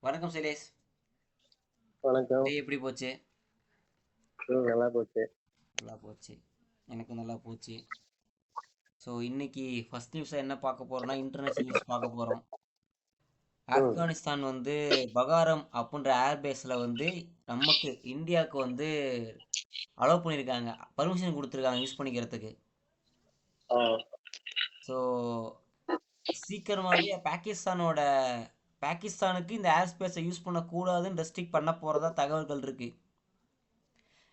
வணக்கம் சைலேஷ். வணக்கம். டே எப்படி போச்சு? நல்லா போச்சு. நல்லா போச்சு. எனக்கு நல்லா போச்சு. ஸோ இன்னைக்கு ஃபர்ஸ்ட் நியூஸை என்ன பார்க்க போறோம்னா இன்டர்நேஷனல் நியூஸ் பார்க்க போகிறோம். ம், ஆப்கானிஸ்தான் வந்து பகாரம் அப்படின்ற ஏர்பேஸில் வந்து நமக்கு இந்தியாவுக்கு வந்து அலோவ் பண்ணியிருக்காங்க, பர்மிஷன் கொடுத்துருக்காங்க யூஸ் பண்ணிக்கிறதுக்கு. ஆ, ஸோ சீக்கிரமாகவே பாகிஸ்தானுக்கு இந்த ஏர் ஸ்பேஸை யூஸ் பண்ணக்கூடாதுன்னு ரெஸ்ட்ரிக்ட் பண்ண போகிறதா தகவல்கள் இருக்குது.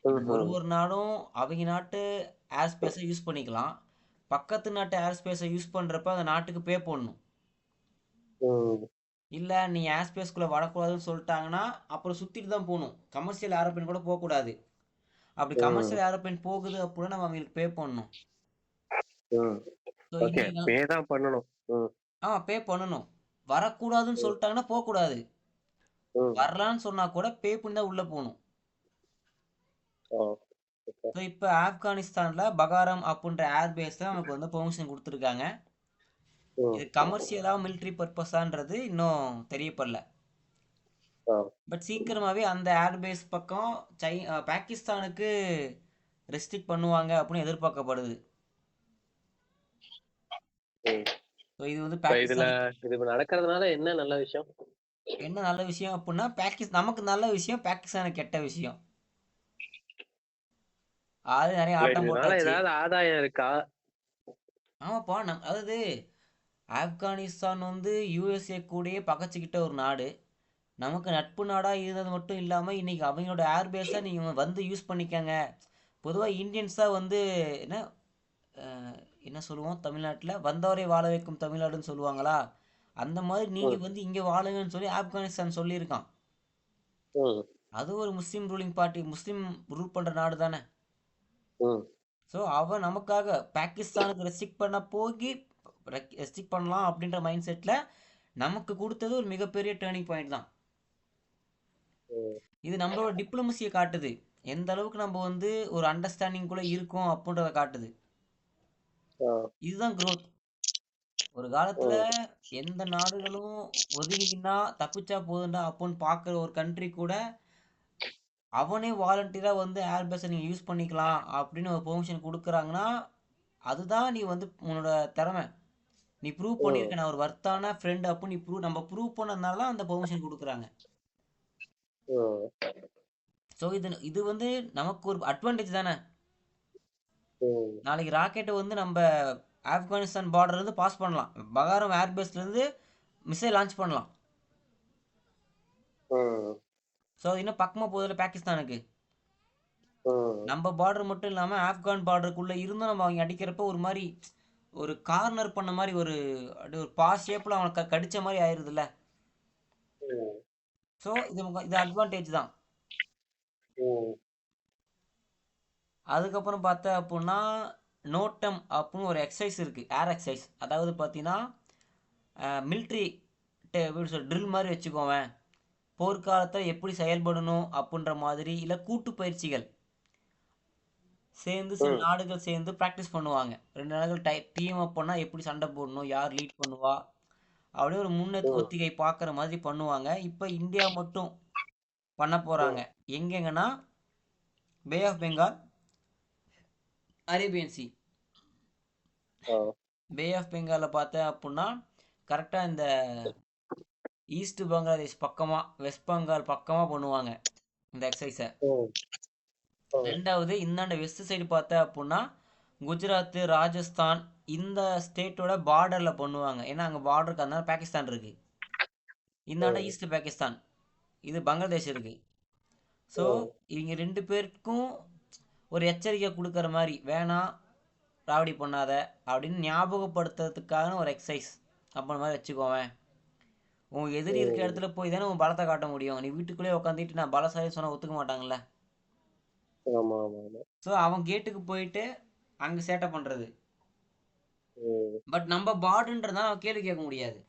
இப்போ ஒரு ம்ஹும், ஒரு நாடும் அவங்க நாட்டு ஏர் ஸ்பேஸை யூஸ் பண்ணிக்கலாம். பக்கத்து நாட்டு ஏர் ஸ்பேஸை யூஸ் பண்ணுறப்ப அந்த நாட்டுக்கு பே பண்ணணும். ம், இல்லை நீ ஏர் ஸ்பேஸ்க்குள்ளே வரக்கூடாதுன்னு சொல்லிட்டாங்கன்னா அப்புறம் சுற்றிட்டு தான் போகணும். கமர்ஷியல் ஏரோப்ளேன் கூட போகக்கூடாது. அப்படி ம், கமர்ஷியல் ஏரோப்ளேன் போகுது அப்படின்னா நம்ம அவங்களுக்கு பே பண்ணணும். ம். ஸோ ஓகே, இன்னைக்கு பே தான் பண்ணணும். ம், பே பண்ணணும். வரக்கூடாதுன்னு ம், சொல்லிட்டாங்கன்னா போகக்கூடாது. ம். வரலான்னு சொன்னா கூட பே பண்ணி தான் உள்ளே போகணும். ஓ, ஓகே. ஸோ இப்போ ஆப்கானிஸ்தானில் பகாரம் அப்படின்ற ஏர்பேஸ் தான் நமக்கு வந்து பெர்மிஷன் கொடுத்துருக்காங்க. ம், இது கமர்ஷியலாக மிலிட்ரி பர்பஸான்றது இன்னும் தெரியப்படல. ஆ, பட் சீக்கிரமாகவே அந்த ஏர்பேஸ் பக்கம் பாகிஸ்தானுக்கு ரெஸ்ட்ரிக்ட் பண்ணுவாங்க அப்படின்னு எதிர்பார்க்கப்படுது. ம். ஸோ இது வந்து இப்ப பாகிஸ்தானுக்கு இது நடக்கிறதுனால என்ன நல்ல விஷயம்? என்ன நல்ல விஷயம் அப்படின்னா நமக்கு நல்ல விஷயம், பாகிஸ்தானுக்கு கெட்ட விஷயம். அது நிறைய இல்ல, ஆட்டம் இதனால போட்டாச்சு. ஏதாவது ஆதாயம் இருக்கா? ஆமாப்பா, அதாவது ஆப்கானிஸ்தான் வந்து யூஎஸ்ஏ கூடயே பகச்சிக்கிட்ட ஒரு நாடு. நமக்கு நட்பு நாடாக இருந்தது மட்டும் இல்லாமல் இன்னைக்கு அவங்களோட ஏர்பேஸை நீங்கள் வந்து யூஸ் பண்ணிக்கங்க. பொதுவாக இந்தியன்ஸ் தான் வந்து என்ன என்ன சொல்லுவோம் தமிழ்நாட்டில், வந்தவரை வாழ வைக்கும் தமிழ்நாடுன்னு சொல்லுவாங்களா? அந்த மாதிரி ம், நீங்கள் வந்து இங்கே வாழுங்கன்னு சொல்லி ஆப்கானிஸ்தான் சொல்லியிருக்கான். ம், அது ஒரு முஸ்லீம் ரூலிங் பார்ட்டி, முஸ்லீம் ரூல் பண்ணுற நாடு தானே. ம், ஸோ அவன் நமக்காக பாகிஸ்தானுக்கு ரெஸ்ட்ரிக்ட் பண்ண போகி ரெஸ்ட்ரிக்ட் பண்ணலாம் அப்படின்ற மைண்ட் செட்டில் நமக்கு கொடுத்தது ஒரு மிகப்பெரிய டேர்னிங் பாயிண்ட் தான். ம். இது நம்மளோட டிப்ளமசியை காட்டுது. எந்த அளவுக்கு நம்ம வந்து ஒரு அண்டர்ஸ்டாண்டிங் கூட இருக்கோம் அப்படின்றத காட்டுது. ஆ, இதுதான் growth. ஒரு காலத்துல ம், எந்த நாடுகளும் ஒதுங்கினா தப்பிச்சா போதுண்டா அப்படின்னு பார்க்குற ஒரு கண்ட்ரி கூட அவனே வாலண்டியரா வந்து ஏர்பஸை நீங்கள் யூஸ் பண்ணிக்கலாம் அப்படின்னு ஒரு பெர்மிஷன் கொடுக்குறாங்கன்னா அதுதான் நீ வந்து உன்னோட திறமை. நீ ப்ரூவ் ம், பண்ணியிருக்க நான் ஒரு வர்த்தான ஃப்ரெண்ட் அப்படின்னு நம்ம ப்ரூவ் பண்ணதுனால தான் அந்த பெர்மிஷன் கொடுக்குறாங்க. ம், ஸோ இது இது வந்து நமக்கு ஒரு அட்வான்டேஜ் தானே. ம், நாளைக்கு ராக்கெட்டை வந்து நம்ம ஆப்கானிஸ்தான் பார்டர்லேருந்து பாஸ் பண்ணலாம், பகாரம் ஏர்பேஸ்லேருந்து மிசைல் லான்ச் பண்ணலாம். ம், ஸோ அது இன்னும் பக்கமாக போதில் பாகிஸ்தானுக்கு. ம், நம்ம பார்டர் மட்டும் இல்லாமல் ஆப்கான் பார்டருக்குள்ளே இருந்தும் நம்ம அவங்க அடிக்கிறப்ப ஒரு மாதிரி ஒரு கார்னர் பண்ண மாதிரி ஒரு அப்படியே ஒரு பாஸ் ஷேப்பில் அவனை கடிச்ச மாதிரி ஆயிடுதுல்ல. ம், ஸோ இது அட்வான்டேஜ் தான். ம். அதுக்கப்புறம் பார்த்தா அப்படின்னா நோட்டம் அப்படின்னு ஒரு எக்ஸசைஸ் இருக்குது, ஏர் எக்ஸசைஸ். அதாவது பார்த்தீங்கன்னா மிலிட்ரி எப்படி சொல் ட்ரில் மாதிரி வச்சுக்கோவேன். போர்க்காலத்தில் எப்படி செயல்படணும் அப்படின்ற மாதிரி, இல்லை கூட்டு பயிற்சிகள் சேர்ந்து சில ம், நாடுகள் சேர்ந்து ப்ராக்டிஸ் பண்ணுவாங்க. 2 நாடுகள் டீம் அப் பண்ணால் எப்படி சண்டை போடணும், யார் லீட் பண்ணுவா, அப்படியே ஒரு ம், ஒத்திகை பார்க்குற மாதிரி பண்ணுவாங்க. இப்போ இந்தியா மட்டும் பண்ண போகிறாங்க. ம். எங்கெங்கன்னா bay of Bengal, Arabian sea. ஆ, பே ஆஃப் பெங்காலில் பார்த்தேன் அப்படின்னா கரெக்டாக இந்த ஈஸ்ட் பங்களாதேஷ் பக்கமாக, வெஸ்ட் பெங்கால் பக்கமாக பண்ணுவாங்க இந்த எக்ஸசைஸை. ம், ம், ரெண்டாவது இந்தாண்ட வெஸ்ட் சைடு பார்த்தேன் அப்படின்னா குஜராத், ராஜஸ்தான் இந்த ஸ்டேட்டோட பார்டரில் பண்ணுவாங்க. ஏன்னா அங்கே பார்டருக்கு அதனால பாகிஸ்தான் இருக்குது. இந்தாண்ட ம், ஈஸ்ட் பாகிஸ்தான், இது பங்களாதேஷ் இருக்குது. ஸோ ம், இவங்க 2 பேருக்கும் ஒரு எச்சரிக்கை கொடுக்குற மாதிரி, வேணாம் ராவடி பண்ணாத அப்படின்னு ஞாபகப்படுத்துறதுக்கான ஒரு எக்ஸசைஸ் அப்படின்ற மாதிரி வச்சுக்கோவேன். உன் எதிரி இருக்க ம். இடத்துல போய் தானே உன் பலத்தை காட்ட முடியும். நீ வீட்டுக்குள்ளேயே உட்காந்துட்டு நான் பலசாலி சொன்னால் ஒத்துக்க மாட்டாங்கல்ல. ஆமா, ஆமா, ஆமா. ஸோ அவன் கேட்டுக்கு போயிட்டு அங்கே சேட்டை பண்ணுறது. ம், பட் நம்ம பார்டுன்றதான் அவன் கேள்வி கேட்க முடியாது.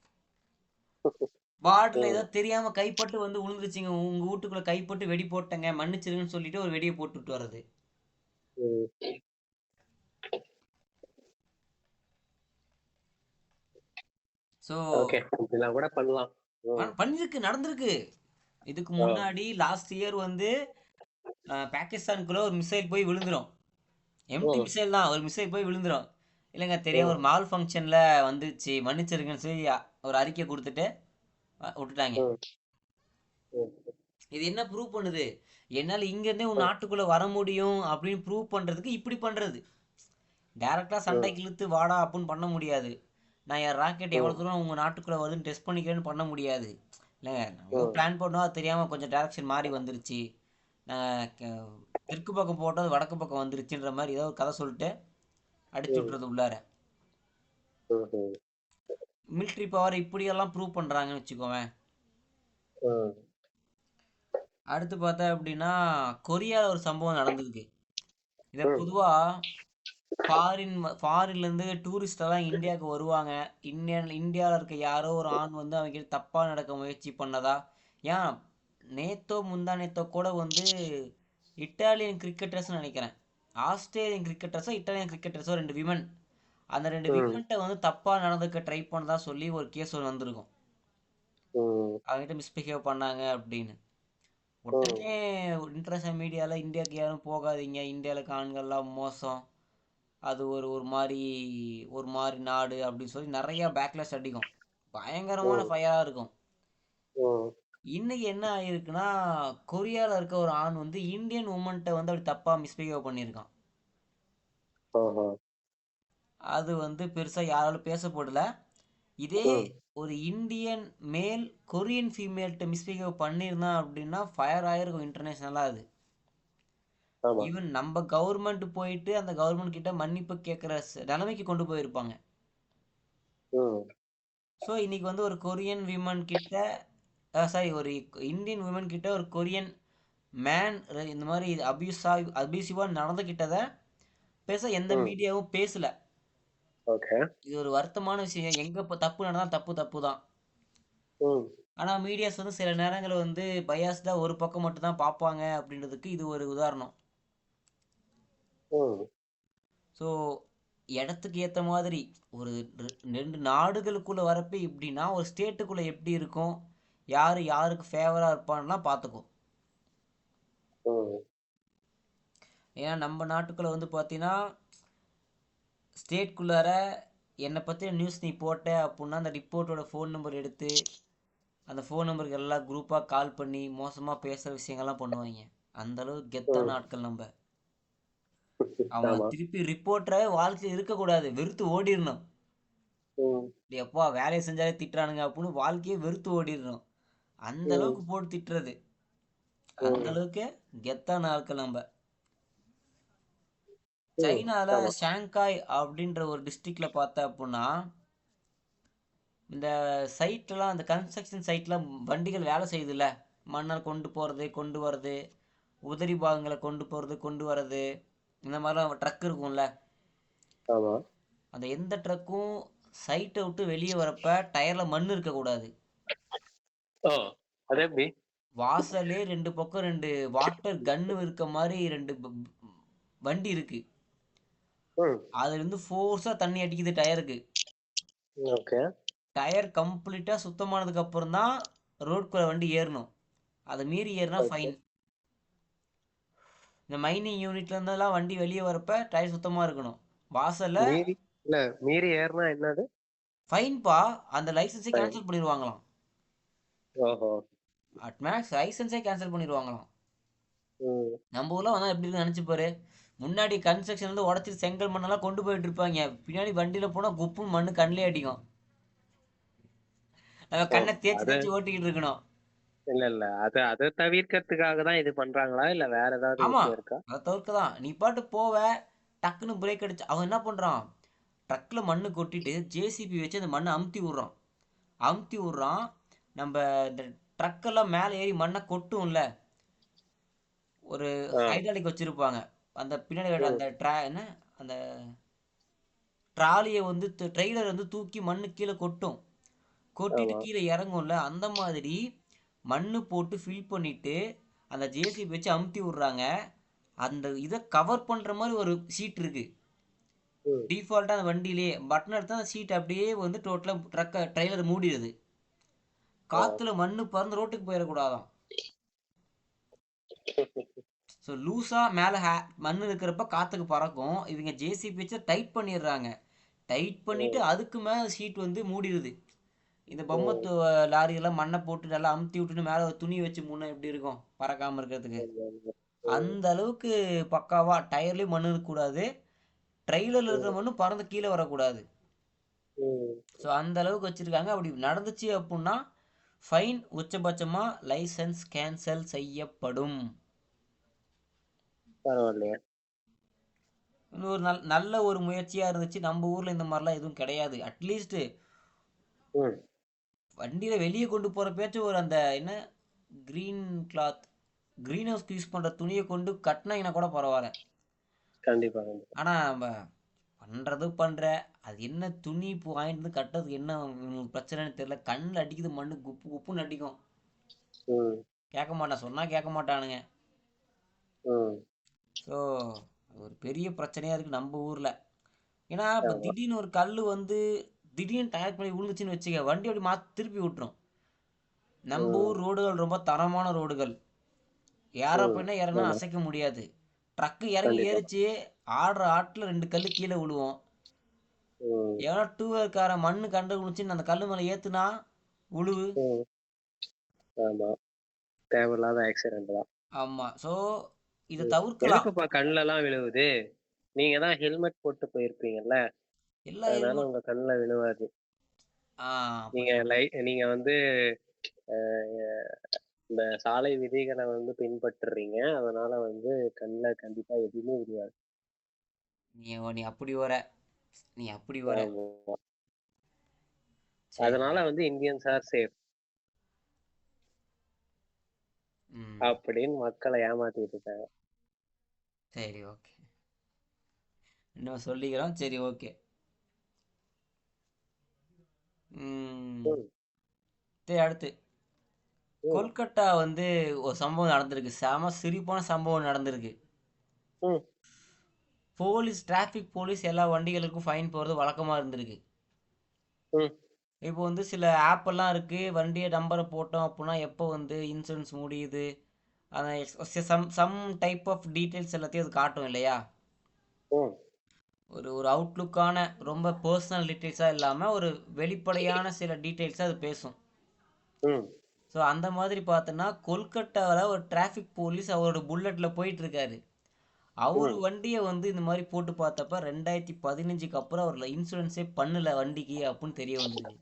பார்டரில் ஏதோ ம், தெரியாமல் கைப்பட்டு வந்து விழுந்துருச்சிங்க, உங்கள் வீட்டுக்குள்ளே கைப்பட்டு வெடி போட்டேங்க மன்னிச்சிருங்கன்னு சொல்லிட்டு ஒரு வெடியை போட்டுட்டு வர்றது. ம். ஸோ ஓகே, இதெல்லாம் கூட பண்ணலாம். ம். பண்ணிருக்கு, நடந்திருக்கு. இதுக்கு ஆ. முன்னாடி லாஸ்ட் இயர் வந்து பாகிஸ்தானுக்குள்ள ஒரு மிசைல் போய் விழுந்துரும். எம்டி ம். மிசைல் தான், ஒரு மிசைல் போய் விழுந்துரும். இல்லைங்க தெரியாம ம். ஒரு மால் ஃபங்க்ஷன்ல வந்துச்சு, மன்னிச்சிருங்கன்னு சொல்லி ஒரு அறிக்கை கொடுத்துட்டு விட்டுட்டாங்க. ம். ம். இது என்ன ப்ரூவ் பண்ணுது? என்னால இங்க இருந்தே உன் நாட்டுக்குள்ள வர முடியும் அப்படின்னு ப்ரூவ் பண்றதுக்கு இப்படி பண்றது. டைரக்டா ம். சண்டைக்கு இழுத்து வாடா அப்படின்னு பண்ண முடியாது. நான் என் ராக்கெட் ம். எவ்வளவு தூரம் உங்க நாட்டுக்குள்ள வருதுன்னு டெஸ்ட் பண்ணிக்கிறேன்னு பண்ண முடியாது. இல்லைங்க நம்ம ம். பிளான் பண்ணோம், அது தெரியாம கொஞ்சம் டைரக்ஷன் மாறி வந்துருச்சு. நான் தெற்கு பக்கம் போட்டது வடக்கு பக்கம் வந்துருச்சுன்ற மாதிரி ஏதோ ஒரு கதை சொல்லிட்டு அடிச்சு ம். விட்டுறது உள்ளார. ம்ஹ்ம். மிலிட்ரி பவர் இப்படியெல்லாம் ப்ரூவ் பண்றாங்கன்னு வச்சுக்கோவேன். ம். அடுத்து பார்த்தா அப்படின்னா கொரியாவில் ஒரு சம்பவம் நடந்திருக்கு. இதை ம். பொதுவாக ஃபாரின்லேருந்து டூரிஸ்ட் எல்லாம் இந்தியாவுக்கு வருவாங்க. இந்தியாவில் இருக்க யாரோ ஒரு ஆண் வந்து அவங்க கிட்ட தப்பாக நடக்க முயற்சி பண்ணதா, ஏன் நேத்தோ முந்தா நேத்தோ கூட வந்து இட்டாலியன் கிரிக்கெட்டர்ஸ் நினைக்கிறேன், ஆஸ்திரேலியன் கிரிக்கெட்டர்ஸோ இட்டாலியன் கிரிக்கெட்டர்ஸோ ரெண்டு விமன், அந்த ரெண்டு ம். விமன்ட்ட வந்து தப்பாக நடந்துக்க ட்ரை பண்ணதா சொல்லி ஒரு கேஸ் ஒன்று வந்திருக்கும். ம். அவங்ககிட்ட மிஸ்பிஹேவ் பண்ணாங்க அப்படின்னு. ம். உடனே இன்டர்நேஷனல் மீடியாவில் இந்தியாவுக்கு யாரும் போகாதீங்க, இந்தியாவில் ஆண்கள்லாம் மோசம், அது ஒரு ஒரு மாதிரி நாடு அப்படின்னு சொல்லி நிறைய பேக்லாஷ் அடிக்கும். பயங்கரமான ம். ஃபயராக இருக்கும். ம். இன்னைக்கு என்ன ஆயிருக்குன்னா, கொரியாவில் இருக்க ஒரு ஆண் வந்து இந்தியன் உமன்கிட்ட வந்து அப்படி தப்பாக மிஸ்பிஹேவ் பண்ணியிருக்கான். ஆஹா. அது வந்து பெருசாக யாராலும் பேசப்படல. இதே ம். ஒரு இந்தியன் மேல் கொரியன் ஃபீமேல்கிட்ட மிஸ்பிஹேவ் பண்ணியிருந்தான் அப்படின்னா ஃபயர் ஆயிருக்கும் இன்டர்நேஷ்னலாக. அது ஆமா. ஈவன் நம்ம கவர்மெண்ட் போயிட்டு அந்த கவர்மெண்ட் கிட்ட மன்னிப்பு கேட்குற நிலைமைக்கு கொண்டு போயிருப்பாங்க. ம். ஸோ இன்னைக்கு வந்து ஒரு கொரியன் விமன் கிட்ட, சாரி, ஒரு இந்தியன் விமன் கிட்ட ஒரு கொரியன் மேன் இந்த மாதிரி அபியூசிவாக நடந்துக்கிட்டதை பேச எந்த ம். மீடியாவும் பேசல. ஓகே. இது ஒரு வருத்தமான விஷயம். எங்க இப்போ தப்பு நடந்தால் தப்பு தப்பு தான். ம். ஆனால் மீடியாஸ் வந்து சில நேரங்கள் வந்து பயாஸ்டாக ஒரு பக்கம் மட்டும் தான் பார்ப்பாங்க அப்படின்றதுக்கு இது ஒரு உதாரணம். ம். ஸோ இடத்துக்கு ஏற்ற மாதிரி ஒரு ரெண்டு நாடுகளுக்குள்ளே வரப்போ இப்படின்னா ஒரு ஸ்டேட்டுக்குள்ளே எப்படி இருக்கும், யார் யாருக்கு ஃபேவராக இருப்பான்லாம் பார்த்துக்கும். ம். ஏன்னா நம்ம நாட்டுக்குள்ளே வந்து பார்த்தீங்கன்னா ஸ்டேட்குள்ளார என்னை பற்றின நியூஸ் நீ போட்ட அப்படின்னா அந்த ரிப்போர்ட்டோட ஃபோன் நம்பர் எடுத்து அந்த ஃபோன் நம்பருக்கு எல்லாம் குரூப்பாக கால் பண்ணி மோசமாக பேசுகிற விஷயங்கள்லாம் பண்ணுவாங்க. அந்தளவு கெத்தான ம். ஆட்கள் நம்ம. அவன் ஆமா. திருப்பி ரிப்போர்ட்டரை வாழ்க்கையில் இருக்கக்கூடாது, வெறுத்து ஓடிடணும். ம். எப்பா வேலையை செஞ்சாலே திட்டுறானுங்க அப்படின்னு வாழ்க்கையே வெறுத்து ஓடிடணும். அந்த ம். அளவுக்கு போட்டு திட்டுறது, அந்த ம். அளவுக்கு கெத்தான ஆட்கள் நம்ம. ம். சைனால ஆமா. ஷாங்காய் அப்படின்ற ஒரு டிஸ்ட்ரிக்ட்ல பார்த்த அப்படின்னா இந்த சைட்லாம், அந்த கன்ஸ்ட்ரக்ஷன் சைட்லாம் வண்டிகள் வேலை செய்யுதுல்ல, மண்ணால் கொண்டு போகிறது கொண்டு வர்றது, உதிரி பாகங்களை கொண்டு போகிறது கொண்டு வர்றது, இந்த மாதிரிலாம் ட்ரக் இருக்கும்ல. ஆமா. அந்த எந்த ட்ரக்கும் சைட்டை விட்டு வெளியே வரப்ப டயரில் மண் இருக்கக்கூடாது. ஓ! அது எப்படி? வாசலே ரெண்டு பக்கம் ரெண்டு வாட்டர் கன்னு இருக்க மாதிரி ரெண்டு வண்டி இருக்கு. ம். அதுல இருந்து ஃபோர்ஸா தண்ணி அடிக்குது டயருக்கு. ஓகே. டயர் கம்ப்ளீட்டா சுத்தமானதுக்கு அப்புறம் தான் ரோட்குள்ள வண்டி ஏறணும். அதை மீறி ஏறினா ஓகே. ஃபைன். இந்த மைனிங் யூனிட்ல இருந்தெல்லாம் வண்டி வெளியே வரப்ப டயர் சுத்தமா இருக்கணும். வாசல்ல மீறி இல்ல மீறி ஏறுனா என்னது? ஃபைன்பா, அந்த லைசன்ஸை ஃபைன். கேன்சல் பண்ணிடுவாங்களாம். ஓஹோ! அட்மேக்ஸ் லைசன்ஸே கேன்சல் பண்ணிடுவாங்களாம். ம். நம்ம ஊர்ல வந்தா எப்படி இருக்குன்னு நினைச்சு பாரு. முன்னாடி கன்ஸ்ட்ரக்ஷன் வந்து உடச்சி செங்கல் மண்ணெல்லாம் கொண்டு போயிட்டு இருப்பாங்க, பின்னாடி வண்டியில போனா குப்பும் மண்ணு கண்ணிலே அடிக்கும். நம்ம ஓ! கண்ணை தேய்ச்சி அது தேய்ச்சி ஓட்டிக்கிட்டு இருக்கணும். இல்ல, இல்ல. அத தவிர்க்கிறதுக்காக தான் இது பண்றாங்களா? இல்ல வேற ஏதாவது ஆமா, விஷயம் இருக்கா? அதை தவிர்க்க தான். நீ பாட்டு போவ, டக்குன்னு பிரேக் அடிச்சு அவன் என்ன பண்றான், ட்ரக்ல மண்ணு கொட்டிட்டு ஜேசிபி வச்சு அந்த மண்ணை அமுத்தி விடுறான். அமுத்தி விடுறான். நம்ம இந்த ட்ரக்கெல்லாம் மேலே ஏறி மண்ணை கொட்டும்ல, ஒரு ஆ. ஹைட்ராலிக் வச்சிருப்பாங்க. அந்த பின்னாடி ம். அந்த என்ன, அந்த ட்ராலியை வந்து ட்ரெய்லர் வந்து தூக்கி மண்ணு கீழே கொட்டும். கொட்டிட்டு ஆமா. கீழே இறங்கும்ல, அந்த மாதிரி மண்ணு போட்டு ஃபில் பண்ணிட்டு அந்த ஜேசிபி வச்சு அமுத்தி விடுறாங்க. அந்த இதை கவர் பண்ற மாதிரி ஒரு சீட் இருக்கு. ம். டிஃபால்ட்டா அந்த வண்டியிலேயே பட்டன் எடுத்தா அந்த சீட் அப்படியே வந்து டோட்டலா ட்ரக்கை ட்ரெய்லர் மூடிடுது. காத்துல மண்ணு பறந்து ரோட்டுக்கு போயிடக்கூடாதாம். ஸோ லூஸா மேலே மண் இருக்கிறப்ப காத்துக்கு பறக்கும். இவங்க ஜேசிபி வச்சு டைட் பண்ணிடுறாங்க. டைட் பண்ணிட்டு அதுக்கு மேலே ஷீட் வந்து மூடிடுது. இந்த பொம்மை லாரியெல்லாம் மண்ணை போட்டு நல்லா அமுத்தி விட்டுட்டு மேலே ஒரு துணி வச்சு முன்னே எப்படி இருக்கும் பறக்காமல் இருக்கிறதுக்கு, அந்த அளவுக்கு பக்காவா. டயர்லேயும் மண் இருக்கக்கூடாது, ட்ரெய்லரில் இருக்கிற மண்ணும் பறந்து கீழே வரக்கூடாது. ஸோ அந்த அளவுக்கு வச்சுருக்காங்க. அப்படி நடந்துச்சு அப்படின்னா ஃபைன், உச்சபட்சமாக லைசன்ஸ் கேன்சல் செய்யப்படும். பரவாயில்லையா? இன்னொரு நல்ல ஒரு முயற்சியாக இருந்துச்சு. நம்ம ஊரில் இந்த மாதிரிலாம் எதுவும் கிடையாது. அட்லீஸ்ட்டு வண்டியில் வெளியே கொண்டு போகிறப்பேச்சும் ஒரு அந்த என்ன க்ரீன் கிளாத், க்ரீன் ஹவுஸ்க்கு யூஸ் பண்ணுற துணியை கொண்டு கட்டினாங்கன்னா கூட பரவாயில்ல. கண்டிப்பா. ஆனால் நம்ம பண்ணுற அது என்ன துணி இப்போ வாங்கிட்டு வந்து கட்டுறதுக்கு என்ன பிரச்சனைன்னு தெரியல. கண்ணில் அடிக்குது, மண்ணு குப்பு குப்புன்னு அடிக்கும். கேட்க மாட்டான், சொன்னால் கேட்க மாட்டானுங்க. ஸோ ஒரு பெரிய பிரச்சனையாக இருக்குது நம்ம ஊரில். ஏன்னா இப்போ திடீர்னு ஒரு கல் வந்து திடீர்னு டயர் பண்ணி விழுந்துச்சுன்னு வச்சுக்க, வண்டி அப்படி மாற்றி திருப்பி விட்டுரும். நம்ம ஊர் ரோடுகள் ரொம்ப தரமான ரோடுகள். ஏரோப்ளேனா இறங்கினா அசைக்க முடியாது. ட்ரக்கு இறங்கி ஏறிச்சு ஆடுற ஆட்டில் 2 கல் கீழே விழுவோம். ஏன்னா டூ வீலர்கார மண்ணு கண்டு விழுந்துச்சுன்னு அந்த கல் மேலே ஏற்றுனா உழுவு. தேவையில்லாத ஆக்சிடென்ட் தான். ஆமா. ஸோ இதை தவிர்க்கலாம். எதுக்குப்பா கண்ணுலலாம் விழுவுது? நீங்க தான் ஹெல்மெட் போட்டு போயிருப்பீங்கல்ல, எல்லா அதனால உங்க கண்ணுல விழுவாது. நீங்க வந்து இந்த சாலை விதிகளை வந்து பின்பற்றுறீங்க, அதனால வந்து கண்ணுல கண்டிப்பா எதுவுமே விழுவாது. நீ அப்படி வர அதனால வந்து இந்தியன்ஸ் ஆர் சேஃப் அப்படின்னு மக்களை ஏமாத்திட்டு இருக்காங்க. சரி, ஓகே, இன்னும் சொல்லிக்கிறோம். சரி, ஓகே. சரி, அடுத்து கொல்கட்டா வந்து ஒரு சம்பவம் நடந்திருக்கு. செம சிரிப்பான சம்பவம் நடந்திருக்கு. டிராஃபிக் போலீஸ் எல்லா வண்டிகளுக்கும் ஃபைன் போடுறது வழக்கமாக இருந்திருக்கு. இப்போ வந்து சில ஆப்பெல்லாம் இருக்குது. வண்டியை நம்பரை போட்டோம் அப்படின்னா எப்போ வந்து இன்சூரன்ஸ் முடியுது, அந்த சம் டைப் ஆஃப் டீட்டெயில்ஸ் எல்லாத்தையும் அது காட்டும் இல்லையா? ஒரு அவுட்லுக்கான ரொம்ப பர்சனல் டீட்டெயில்ஸாக இல்லாமல் ஒரு வெளிப்படையான சில டீட்டெயில்ஸாக அது பேசும். ஸோ அந்த மாதிரி பார்த்தோன்னா கொல்கட்டாவில் ஒரு டிராஃபிக் போலீஸ் அவரோட புல்லட்டில் போயிட்டுருக்காரு. அவர் வண்டியை வந்து இந்த மாதிரி போட்டு பார்த்தப்ப 2015 அப்புறம் அவரில் இன்சூரன்ஸே பண்ணல வண்டிக்கு அப்படின்னு தெரிய வந்திருக்கு.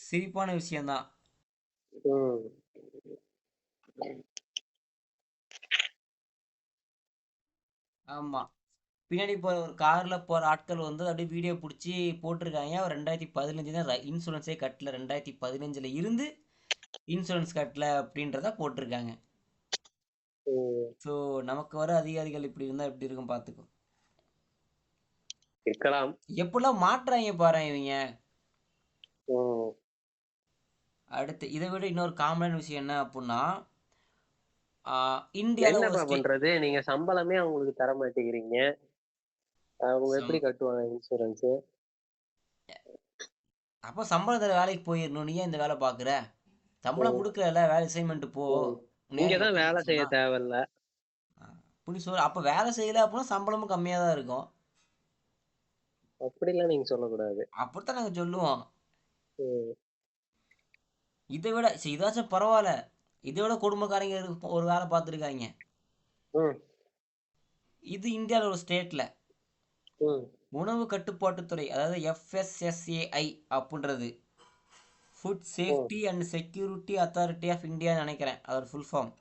சிரிப்பான விஷயம்தான். ஆமா, பின்னாடி ஒரு காரில் போகிற ஆட்கள் வந்து அப்படியே வீடியோ பிடிச்சி போட்டிருக்காங்க. அவர் 2015 தான் இன்சூரன்ஸே கட்டல, 2015 இருந்து இன்சூரன்ஸ் கட்டல அப்படின்றத போட்டிருக்காங்க. ஸோ நமக்கு வர அதிகாரிகள் இப்படி இருந்தால் எப்படி இருக்கும் பார்த்துக்கோ. இருக்கலாம். எப்படிலாம் மாட்டுறாங்க பாரு இவங்க. அடுத்து இதை விட இன்னொரு காமனான விஷயம் என்ன அப்படின்னா, என்னப்பா பண்றது? நீங்க சம்பளமே அவங்களுக்கு தர மாட்டேங்கிறீங்க, அவங்க எப்படி கட்டுவாங்க இன்சூரன்ஸ்? அப்போ சம்பளம் தர வேலைக்கு போயிடணும். நீ ஏன் இந்த வேலை பார்க்குற? சம்பளம் கொடுக்கல, வேலை அசைன்மெண்ட் போ. இங்கதான் வேலை செய்ய தேவையில்ல அப்படி அப்போ வேலை செய்யல அப்படின்னா சம்பளமும் கம்மியாக தான் இருக்கும். அப்படிலாம் நீங்க சொல்லக்கூடாது. அப்படித்தான் நாங்கள் சொல்லுவோம். இதை விட இதாச்சும் பரவாயில்ல, இதை விட குடும்பக்காரங்க ஒரு வேலை பார்த்துருக்காங்க. இது இந்தியாவில் ஒரு ஸ்டேட்ல உணவு கட்டுப்பாட்டுத்துறை, அதாவது FSSAI அப்படின்றது food safety and security authority of இந்தியான்னு நினைக்கிறேன் அதோட ஃபுல் ஃபார்ம்.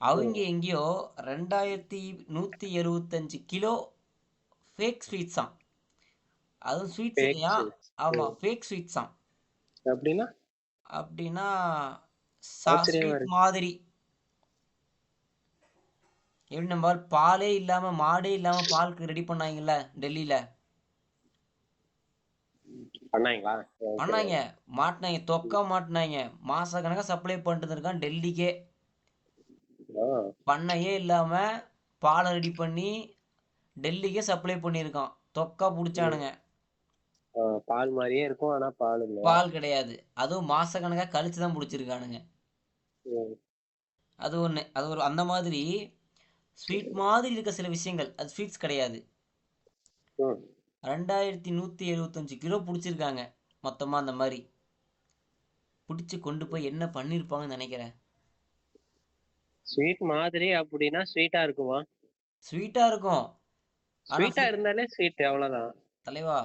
அவங்க எங்கேயோ 2175 கிலோ ஃபேக் ஸ்வீட்ஸாம். அதுவும் ஸ்வீட்ஸ் இல்லையா? ஆமாம், ஃபேக் ஸ்வீட்ஸாம். அப்படின்னா ஸ்வீட் மாதிரி. எப்படி நம்ம பாலே இல்லாமல் மாடே இல்லாமல் பாலுக்கு ரெடி பண்ணாங்கல்ல டெல்லியில், பண்ணாங்க, மாட்டினாங்க, தொக்கா மாட்டினாங்க. மாசக்கணக்காக சப்ளை பண்ணிட்டு இருக்கான் டெல்லிக்கே. பண்ணையே இல்லாமல் பாலை ரெடி பண்ணி டெல்லிக்கே சப்ளை பண்ணியிருக்கான். தொக்கா பிடிச்சானுங்க. பால் மாதிரியே இருக்கும், ஆனா பால் இல்ல. பால் கிடையாது. அதுவும் மாசக்கணக்கா கழிச்சு தான் புடிச்சிருக்கானுங்க. ம். அது ஒண்ணு. அது ஒரு அந்த மாதிரி ஸ்வீட் மாதிரி இருக்க சில விஷயங்கள். அது ஸ்வீட்ஸ் கிடையாது. ம். 2175 கிலோ புடிச்சிருக்காங்க. மொத்தமா அந்த மாரி. புடிச்சு கொண்டு போய் என்ன பண்ணியிருப்பாங்கன்னு நெனைக்கிறேன்? ஸ்வீட் மாதிரி அப்படின்னா ஸ்வீட்டா இருக்குமா? ஸ்வீட்டா இருக்கும். ஆனா ஸ்வீட்டா இருந்தாலே ஸ்வீட் அவ்வளவுதான். தலைவா,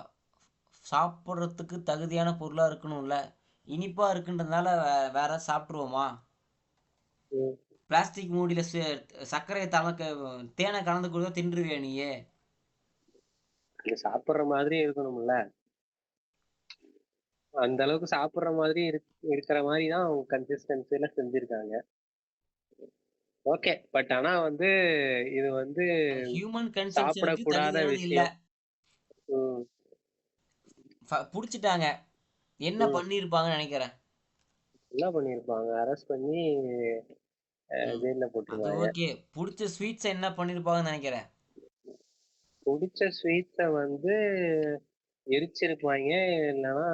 சாப்பிடுறதுக்கு தகுதியான பொருளா இருக்கணும்ல. இனிப்பா இருக்குன்றதுனால வேற சாப்பிட்டுருவோமா? ம். பிளாஸ்டிக் மூடியில சர்க்கரையை தேனை கலந்து கொடுத்தா தின்றுவியா நீயே? அது சாப்பிடுற மாதிரி இருக்கணும்ல. அந்த அளவுக்கு சாப்பிடுற மாதிரி இருக்கிற மாதிரி தான் அவங்க கன்சிஸ்டன்சில செஞ்சிருக்காங்க. ஓகே. பட் ஆனா வந்து இது வந்து அது ஹியூமன் கன்சம்ஷனுக்கு சாப்பிடக்கூடாத தகுதியானது இல்ல. விஷயம். ம். புடிச்சிட்டாங்க. என்ன ம். பண்ணியிருப்பாங்கன்னு நினைக்கிறேன்? என்ன பண்ணிருப்பாங்க? அரெஸ்ட் பண்ணி ம். ஜெயில்ல அது போட்டிருப்பாங்க. ஓகே. புடிச்ச ஸ்வீட்ஸை என்ன பண்ணியிருப்பாங்கன்னு நினைக்கிறேன்? புடிச்ச ஸ்வீட்ஸ வந்து எரிச்சிருப்பாங்க, இல்லைன்னா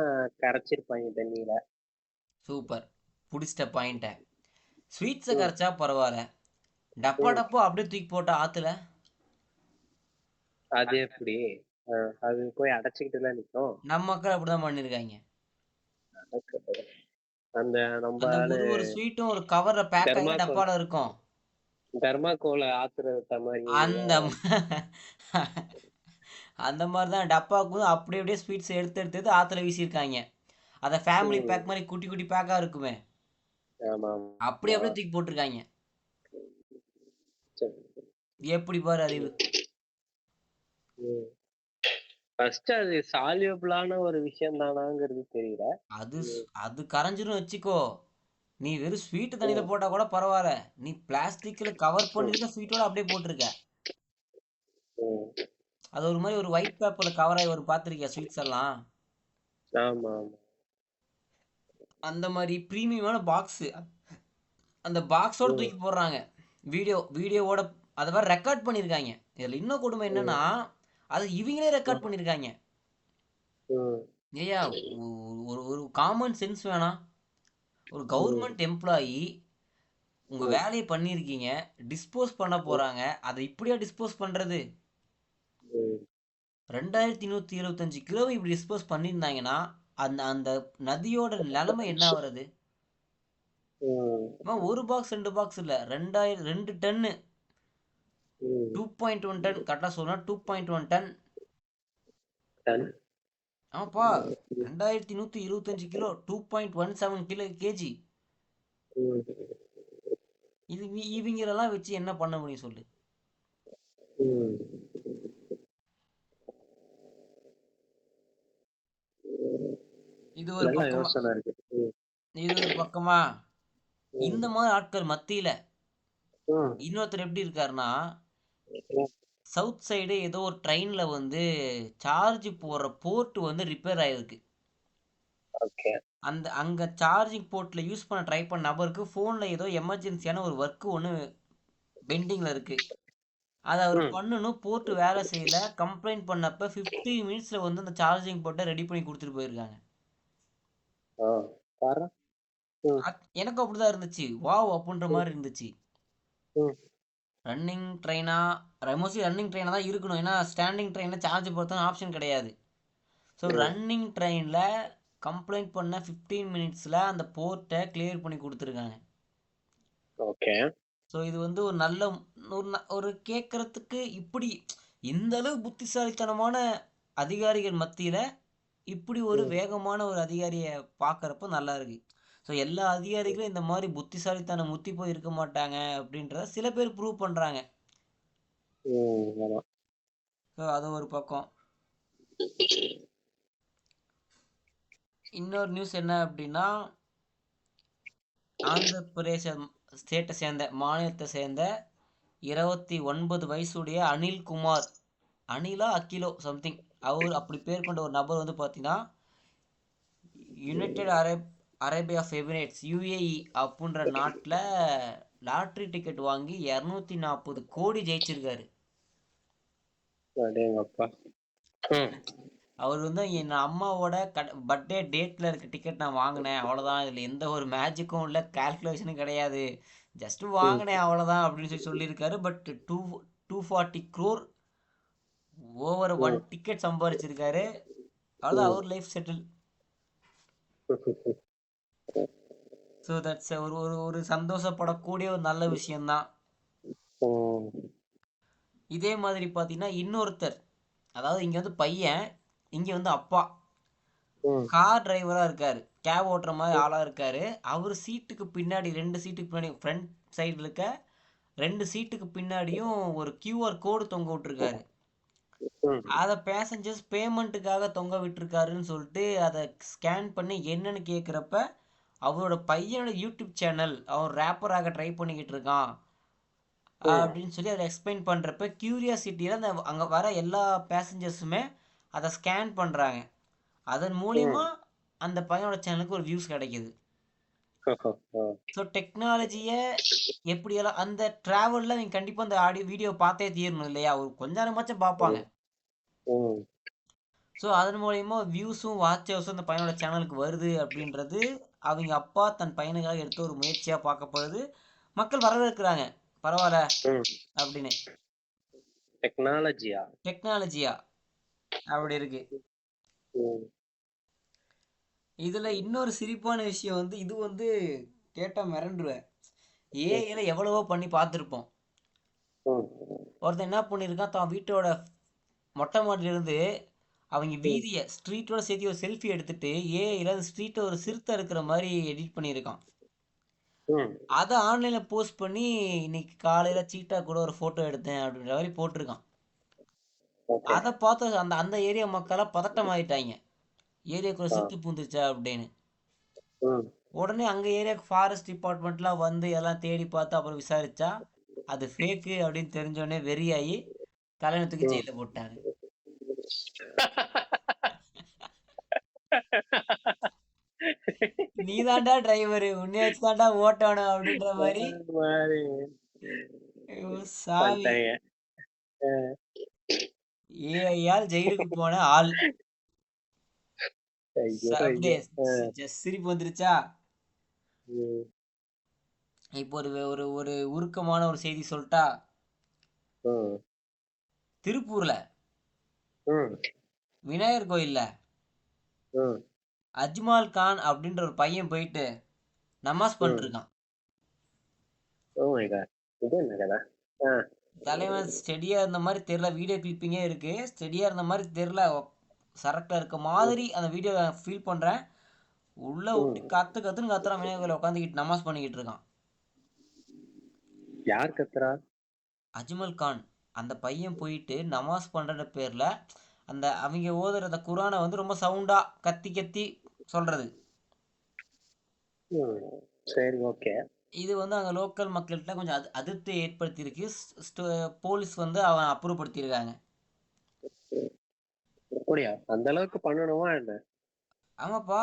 கரைச்சிருப்பாங்க தண்ணியில. சூப்பர். புடிச்சிட்ட பாயிண்ட்ட. ஸ்வீட்ஸை ம். கரைச்சா பரவாயில்ல. டப்பா ம். டப்பா அப்படியே தூக்கி போட்டா ஆத்துல. அது எப்படி? அது போய் அடைச்சுக்கிட்டுல நிக்கும். நம்ம மக்கள் அப்படிதான் பண்ணிருக்காங்க. அந்த நம்ம அந்த ஆளு ஒரு ஸ்வீட்டும் ஒரு கவர்ல பேக் ஆகி தெர்மாக்கோல் டப்பால இருக்கும். தெர்மாக்கோல ஆத்துற விட்ட அந்த மாதிரியா? அந்த மாதிரி தான் டப்பாவுக்கும் அப்படி அப்படியே ஸ்வீட்ஸ் எடுத்து எடுத்து எடுத்து ஆத்துல வீசியிருக்காங்க. அதை ஃபேமிலி ம். பேக் மாதிரி குட்டி குட்டி பேக்கா இருக்குமே, ஆமா, அப்படி ஆமா. அப்படியே தூக்கி போட்டிருக்காங்க. சரி. எப்படி பாரு அறிவு. ம். ஃபர்ஸ்ட் அது சால்யூபிளான ஒரு விஷயம் தானாங்கிறது தெரியல. அது ம். அது கரைஞ்சிரும் வச்சுக்கோ. நீ வெறும் ஸ்வீட் தண்ணியில ம். போட்டா கூட பரவாயில்ல. நீ பிளாஸ்டிக்ல கவர் ம். பண்ணிருக்க ஸ்வீட்டோட அப்படியே போட்டிருக்க. ம். அது ஒரு மாதிரி ஒரு ஒயிட் பேப்பர்ல கவர் ஆகி ஒரு பார்த்திருக்கியா ஸ்வீட்ஸ் எல்லாம்? ஆமா, ஆமா. அந்த மாதிரி பிரீமியமான பாக்ஸ், அந்த பாக்ஸோட ம். தூக்கி போடுறாங்க. வீடியோவோட அதை வேற ரெக்கார்ட் பண்ணியிருக்காங்க. இதில் இன்னும் கொடுமை ம். என்னன்னா, அது இவங்களே ரெக்கார்ட் ம். பண்ணியிருக்காங்க. ம். ஏய்யா, ஒரு ஒரு காமன் சென்ஸ் வேணாம்? ஒரு ம். கவர்மெண்ட் எம்ப்ளாயி உங்க ம். வேலையை பண்ணியிருக்கீங்க, டிஸ்போஸ் பண்ண ம். போறாங்க, அதை இப்படியா டிஸ்போஸ் பண்றது? ம். 2175 கிலோவை இப்படி டிஸ்போஸ் பண்ணியிருந்தாங்கன்னா அந்த அந்த நதியோட நிலைமை என்ன ஆகுறது? ம். ஒரு பாக்ஸ் ரெண்டு பாக்ஸ் இல்ல, 2 டன்னு, ம். 2.1 டன், கரெக்டாக சொன்னா 2.1 டன். டன். ஆமாப்பா, 2125 கிலோ, 2.17 கேஜி. ம். இது இவங்களெல்லாம் வச்சு என்ன பண்ண முடியும் சொல்லு? ம். இது ஒரு நல்ல பக்கமா, யோசனை இருக்கு. ம். இது ஒரு பக்கமா, ம். இந்த மாதிரி ஆட்கள் மத்தியில ம். இன்னொருத்தர் எப்படி இருக்காருன்னா, ம். சவுத் சைடு ஏதோ ஒரு ட்ரெயின்ல வந்து சார்ஜ் போடுற போர்ட் வந்து ரிப்பேர் ஆயிருக்கு. ஓகே. அங்க சார்ஜிங் போர்ட்ல யூஸ் பண்ண ட்ரை பண்ண நபருக்கு ஃபோன்ல ஏதோ எமர்ஜென்சியான ஒரு ஒர்க் ஒன்று பெண்டிங்ல இருக்கு. அதை அவர் ம். பண்ணணும், போர்ட் வேலை செய்யல. கம்ப்ளைண்ட் பண்ணப்ப 15 மினிட்ஸ்ல வந்து அந்த சார்ஜிங் போர்ட்டை ரெடி பண்ணி கொடுத்துட்டு போயிருக்காங்க. ஆ. பாரேன். ம். எனக்கும் அப்படிதான் இருந்துச்சு. வாவ் அப்படின்ற ம். மாதிரி இருந்துச்சு. ம். ரன்னிங் ட்ரெயினா, மோஸ்ட்லி ரன்னிங் ட்ரெயினாக தான் இருக்கணும். ஏன்னா ஸ்டாண்டிங் ட்ரெயினில் சார்ஜ் பொறுத்தவரை ஆப்ஷன் கிடையாது. ஸோ ம். ரன்னிங் ட்ரெயினில் கம்ப்ளைண்ட் பண்ண 15 மினிட்ஸில் அந்த போர்ட்டை கிளியர் பண்ணி கொடுத்துருக்காங்க. ஓகே. ஸோ இது வந்து ஒரு நல்ல ஒரு கேட்குறதுக்கு இப்படி இந்த அளவு புத்திசாலித்தனமான அதிகாரிகள் மத்தியில் இப்படி ஒரு ம். வேகமான ஒரு அதிகாரியை பார்க்குறப்ப நல்லா இருக்கு. ஸோ எல்லா அதிகாரிகளும் இந்த மாதிரி புத்திசாலித்தனம் முத்தி போய் இருக்க மாட்டாங்க அப்படின்றத சில பேர் ப்ரூவ் பண்ணுறாங்க. ம். ஆமா. ஸோ அது ஒரு பக்கம். இன்னொரு நியூஸ் என்ன அப்படின்னா, ஆந்திர பிரதேச ஸ்டேட்டை சேர்ந்த மாநிலத்தை சேர்ந்த 29 வயசுடைய அனில் குமார், அனிலா அகிலோ சம்திங், அவர் அப்படி பேர் கொண்ட ஒரு நபர் வந்து பார்த்தீங்கன்னா, united Arabia of emirates UAE அப்படின்ற நாட்டில் லாட்ரி டிக்கெட் வாங்கி 240 கோடி ஜெயிச்சிருக்காரு. அடேங்கப்பா. ம். அவர் வந்து என் அம்மாவோட பர்த்டே டேட்ல இருக்க டிக்கெட் நான் வாங்கினேன் அவ்வளவுதான், இதுல எந்த ஒரு மேஜிக்கும் இல்ல, கால்குலேஷனும் கிடையாது, ஜஸ்ட் ம், வாங்கினேன் அவ்வளவுதான் அப்படின்னு சொல்லி சொல்லியிருக்காரு. பட் 240 crore ஓவர் ஒன் ம். டிக்கெட் சம்பாதிச்சிருக்காரு. அவ்வளோதான், ம். அவர் லைஃப் செட்டில். ஸோ தட்ஸ் ஒரு ஒரு ஒரு சந்தோஷப்படக்கூடிய ஒரு நல்ல விஷயம்தான். ம். இதே மாதிரி பார்த்தீங்கன்னா இன்னொருத்தர், அதாவது இங்கே வந்து பையன், இங்கே வந்து அப்பா ம். கார் டிரைவராக இருக்காரு, கேப் ஓட்டுற மாதிரி ஆளாக இருக்காரு. அவர் சீட்டுக்கு பின்னாடி, 2 சீட்டுக்கு பின்னாடி, ஃப்ரண்ட் சைடில் இருக்க 2 சீட்டுக்கு பின்னாடியும் ஒரு கியூஆர் கோடு தொங்க விட்டுருக்காரு. ம். அதை பேசஞ்சர்ஸ் பேமெண்ட்டுக்காக தொங்க விட்டுருக்காருன்னு சொல்லிட்டு அதை ஸ்கேன் பண்ணி என்னன்னு கேட்குறப்ப, அவரோட பையனோட யூடியூப் சேனல், அவன் ரேப்பராக ட்ரை பண்ணிக்கிட்டு இருக்கான் ம். அப்படின்னு சொல்லி அதை எக்ஸ்பிளைன் பண்ணுறப்ப, க்யூரியாசிட்டியில் அந்த அங்கே வர எல்லா பேசஞ்சர்ஸுமே அதை ஸ்கேன் பண்ணுறாங்க. அதன் மூலிமா ம். அந்த பையனோட சேனலுக்கு ஒரு வியூஸ் கிடைக்குது. ஆ. ஸோ டெக்னாலஜியை எப்படியெல்லாம் அந்த ட்ராவலில் நீங்கள் கண்டிப்பாக அந்த ஆடியோ வீடியோ பார்த்தே தீரணும் இல்லையா, ஒரு கொஞ்ச நேரமாச்சும் பார்ப்பாங்க. ம். ம். ஸோ அதன் மூலயமா வியூஸும் வாட்சர்ஸும் அந்த பையனோட சேனலுக்கு வருது அப்படின்றது அவங்க அப்பா தன் பையனுக்காக எடுத்த ஒரு முயற்சியாக பார்க்கப்படுது. மக்கள் வரவேற்கிறாங்க, பரவாயில்ல ம். அப்படின்னு. டெக்னாலஜியா? டெக்னாலஜியா அப்படி இருக்கு. ம். இதில் இன்னொரு சிரிப்பான விஷயம் வந்து, இது வந்து கேட்டால் மிரண்டுருவேன். ம். ஏஐல எவ்வளவோ பண்ணி பார்த்துருப்போம். ம். ஒருத்தன் என்ன பண்ணியிருக்கான், தான் வீட்டோட மொட்டை மாடியிலிருந்து அவங்க ம். வீதியை ஸ்ட்ரீட்டோட சேர்த்து ஒரு செல்ஃபி எடுத்துட்டு ஏஐல அந்த ஸ்ட்ரீட்டை ஒரு சிறுத்தை இருக்கிற மாதிரி எடிட் பண்ணியிருக்கான். ம். அதை ஆன்லைனில் போஸ்ட் பண்ணி இன்னைக்கு காலையில் சீட்டா கூட ஒரு ஃபோட்டோ எடுத்தேன் அப்படின்ற மாதிரி போட்டிருக்கான். ஓகே. அதை பார்த்து அந்த அந்த ஏரியா மக்களாக பதட்டம் ஆயிட்டாங்க, ஏரியாக்குள்ள ஆ. சிறுத்தை பூந்துச்சா அப்படின்னு. ம். உடனே அங்கே ஏரியாவுக்கு ஃபாரஸ்ட் டிபார்ட்மெண்ட்லாம் வந்து எல்லாம் தேடி பார்த்து அப்புறம் விசாரிச்சா அது ஃபேக்கு அப்படின்னு தெரிஞ்சோடனே வெறியாகி தலைமை தூக்கி ம். ஜெயிலில் போட்டாங்க. நீ தாண்டா டிரைவரு, உன்னை வச்சு தாண்டா ஓட்டணும் அப்படின்ற மாதிரி. மாறி ஐயோ சாமி, பண்ணிட்டாங்க. ஏஐயால் ஜெயிலுக்கு போன ஆள். ஐயோ அப்படியே ஐயோ. சிரிப்பு வந்துருச்சா. ம். இப்போ ஒரு ஒரு ஒரு உருக்கமான ஒரு செய்தி சொல்லிட்டா. ம். திருப்பூர்ல ம். விநாயகர் கோயில்ல ம். அஜ்மால் கான் அப்படின்ற ஒரு பையன் போயிட்டு நமாஸ் ம். பண்ணிருக்கான். Oh my God. இது என்ன கதை? ஆ. தலைவன் ஸ்டெடியா இருந்த மாதிரி தெரியல, வீடியோ கிளிப்பிங்கே இருக்கு, ஸ்டெடியா இருந்த மாதிரி தெரியல, சரக்கில் இருக்க ம். மாதிரி அந்த வீடியோ ஃபீல் பண்றேன். உள்ள ம். விட்டு கத்து கத்துன்னு கத்துறான், விநாயகர் கோயில உட்காந்துக்கிட்டு நமாஸ் பண்ணிக்கிட்டு இருக்கான். யார் கத்துறா? அஜ்மல் கான் அந்த பையன் போயிட்டு நமாஸ் பண்ற பேர்ல அந்த அவங்க ஓதுற அந்த குரானை வந்து ரொம்ப சவுண்டா கத்தி கத்தி சொல்றது. ம். சரி, ஓகே. இது வந்து அங்கே லோக்கல் மக்கள்கிட்ட கொஞ்சம் அதிருப்தி ஏற்படுத்தியிருக்கு. போலீஸ் வந்து அவன் அப்புறப்படுத்தியிருக்காங்க. அப்படியா? அந்த அளவுக்கு பண்ணணுமா என்ன? ஆமாப்பா,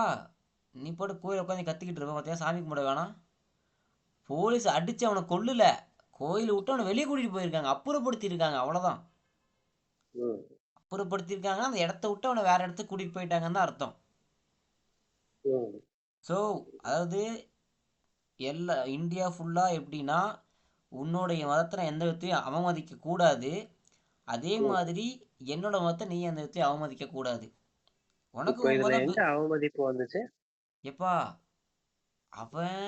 நீ போட்டு கோயில் உட்காந்து கத்திக்கிட்டு இருப்ப பார்த்தியா, சாமி கும்பிட வேணாம். போலீஸ் அடிச்சு அவனை கொல்லல, கோயிலை விட்டு அவனை வெளியே கூட்டிட்டு போயிருக்காங்க, அப்புறப்படுத்தியிருக்காங்க, அவ்வளோதான். ம். அப்புறப்படுத்தியிருக்காங்க, அந்த இடத்த விட்டு அவனை வேற இடத்துக்கு கூட்டிட்டு போயிட்டாங்கன்னு தான் அர்த்தம். ம். ஸோ அதாவது எல்லா இந்தியா ஃபுல்லாக எப்படின்னா, உன்னுடைய மதத்தை நான் எந்த விதத்தையும் அவமதிக்க கூடாது, அதே ம். மாதிரி என்னோட மதத்தை நீ எந்த விதத்தையும் அவமதிக்க கூடாது. உனக்கு இப்போ உன் இதுல மதம் எங்க அவமதிப்பு வந்துச்சு? எப்பா, அவன்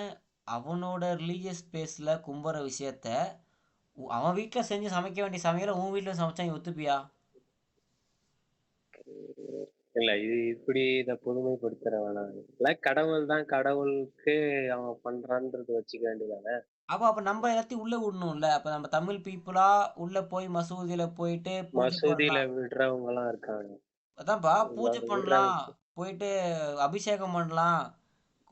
அவனோட ரிலீஜியஸ் ஸ்பேஸில் கும்புற விஷயத்த அவன் வீட்டில் செஞ்சு சமைக்க வேண்டிய சமையலை உன் வீட்டில் சமைச்சா நீ ஒத்துப்பியா? இல்ல, இது இப்படி இத பொதுமைப்படுத்துற வேணாம். இல்ல, கடவுள் தான், கடவுளுக்கு அவன் பண்றான்றது வச்சுக்க வேண்டியதானே? அப்போ நம்ம எல்லாத்தையும் உள்ளே விடணும்ல. அப்போ நம்ம தமிழ் பீப்புளா உள்ளே போய் மசூதியில் போயிட்டு பூஜை மசூதியில பண்ணலாம். விடுறவங்க எல்லாம் இருக்காங்க. அதான்ப்பா, பூஜை பண்ணலாம், விடுறவங்க. போயிட்டு அபிஷேகம் பண்ணலாம்,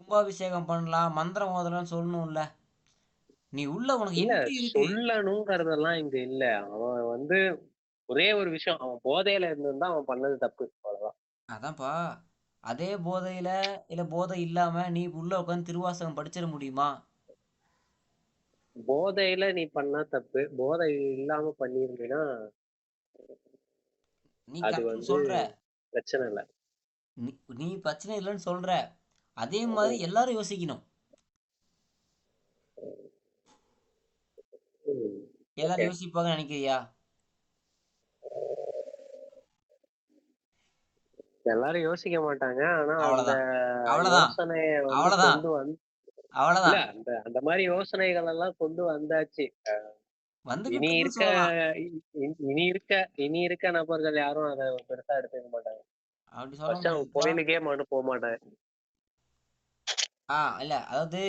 கும்பாபிஷேகம் பண்ணலாம், மந்திரம் ஓதலாம்னு சொல்லணும்ல. நீ உள்ள உனக்கு இல்ல, என்ட்ரி இருக்கு. சொல்லணுங்கிறதெல்லாம் இங்க இல்ல. அவன் வந்து ஒரே ஒரு விஷயம், அவன் போதையில இருந்திருந்தா அவன் பண்ணது தப்பு, அவ்வளவுதான். அதான்ப்பா, அதே போதையில இல்ல போதை இல்லாம நீ உள்ள உட்காந்து திருவாசகம் படிச்சிட முடியுமா? போதையில நீ பண்ணா தப்பு, போதை இல்லாம பண்ணியிருந்தீன்னா நீ அது கரெக்ட்னு வந்து சொல்ற, பிரச்சனை இல்ல. நீ நீ பிரச்சனை இல்லைன்னு சொல்ற, அதே மாதிரி எல்லாரும் யோசிக்கணும். ஓகே. எல்லாரும் யோசிப்பாங்க நினைக்கிறியா? எல்லாரும் யோசிக்க மாட்டாங்க. ஆனா அந்த அவ்வளவுதான், அவ்வளவுதான், யோசனைய வந்து அவ்வளவுதான், கொண்டு வந்து இல்ல அவ்வளவுதான். அந்த அந்த மாரி யோசனைகள் எல்லாம் கொண்டு வந்தாச்சு. வந்துகிட்டு இனி இருக்குன்னு இருக்க சொல்லலாம். இனி இருக்க நபர்கள் யாரும் அத பெருசா எடுத்துக்க மாட்டாங்க. அப்படி சொல்ல ஃபர்ஸ்ட் அவங்க முடியாதுப்பா. கோயிலுக்கே போ மாட்டாங்க. இல்ல, அதாவது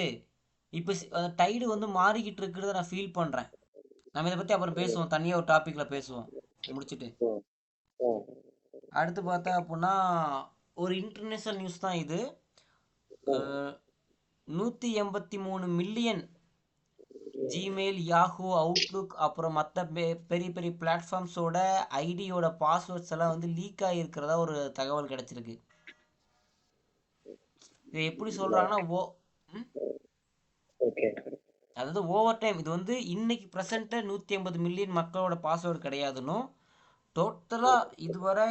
இப்ப டைடு வந்து மாறிக்கிட்டு இருக்கிறத நான் ஃபீல் பண்றேன். நம்ம இதை பத்தி அப்புறம் பேசுவோம், தனியா ஒரு டாபிக்ல பேசுவோம் முடிச்சிட்டு. ம், ம், அடுத்து பார்த்தா அப்படின்னா, ஒரு இன்டர்நேஷனல் நியூஸ் தான் இது. ம். அஹ், 183 மில்லியன் ஜிமெயில், யாஹூ, அவுட்லுக் அப்புறம் மற்ற பெரிய பெரிய பிளாட்ஃபார்ம்ஸோட ஐடியோட பாஸ்வேர்ட்ஸ் எல்லாம் வந்து லீக் ஆகிருக்கிறதா ஒரு தகவல் கிடைச்சிருக்கு. இதை எப்படி சொல்றாங்கன்னா ம்? ஓகே. அதாவது ஓவர் டைம் இது வந்து இன்னைக்கு ப்ரெசென்ட்டாக 150 மில்லியன் மக்களோட பாஸ்வேர்டு கிடையாதுன்னும், டோட்டலாக இதுவரை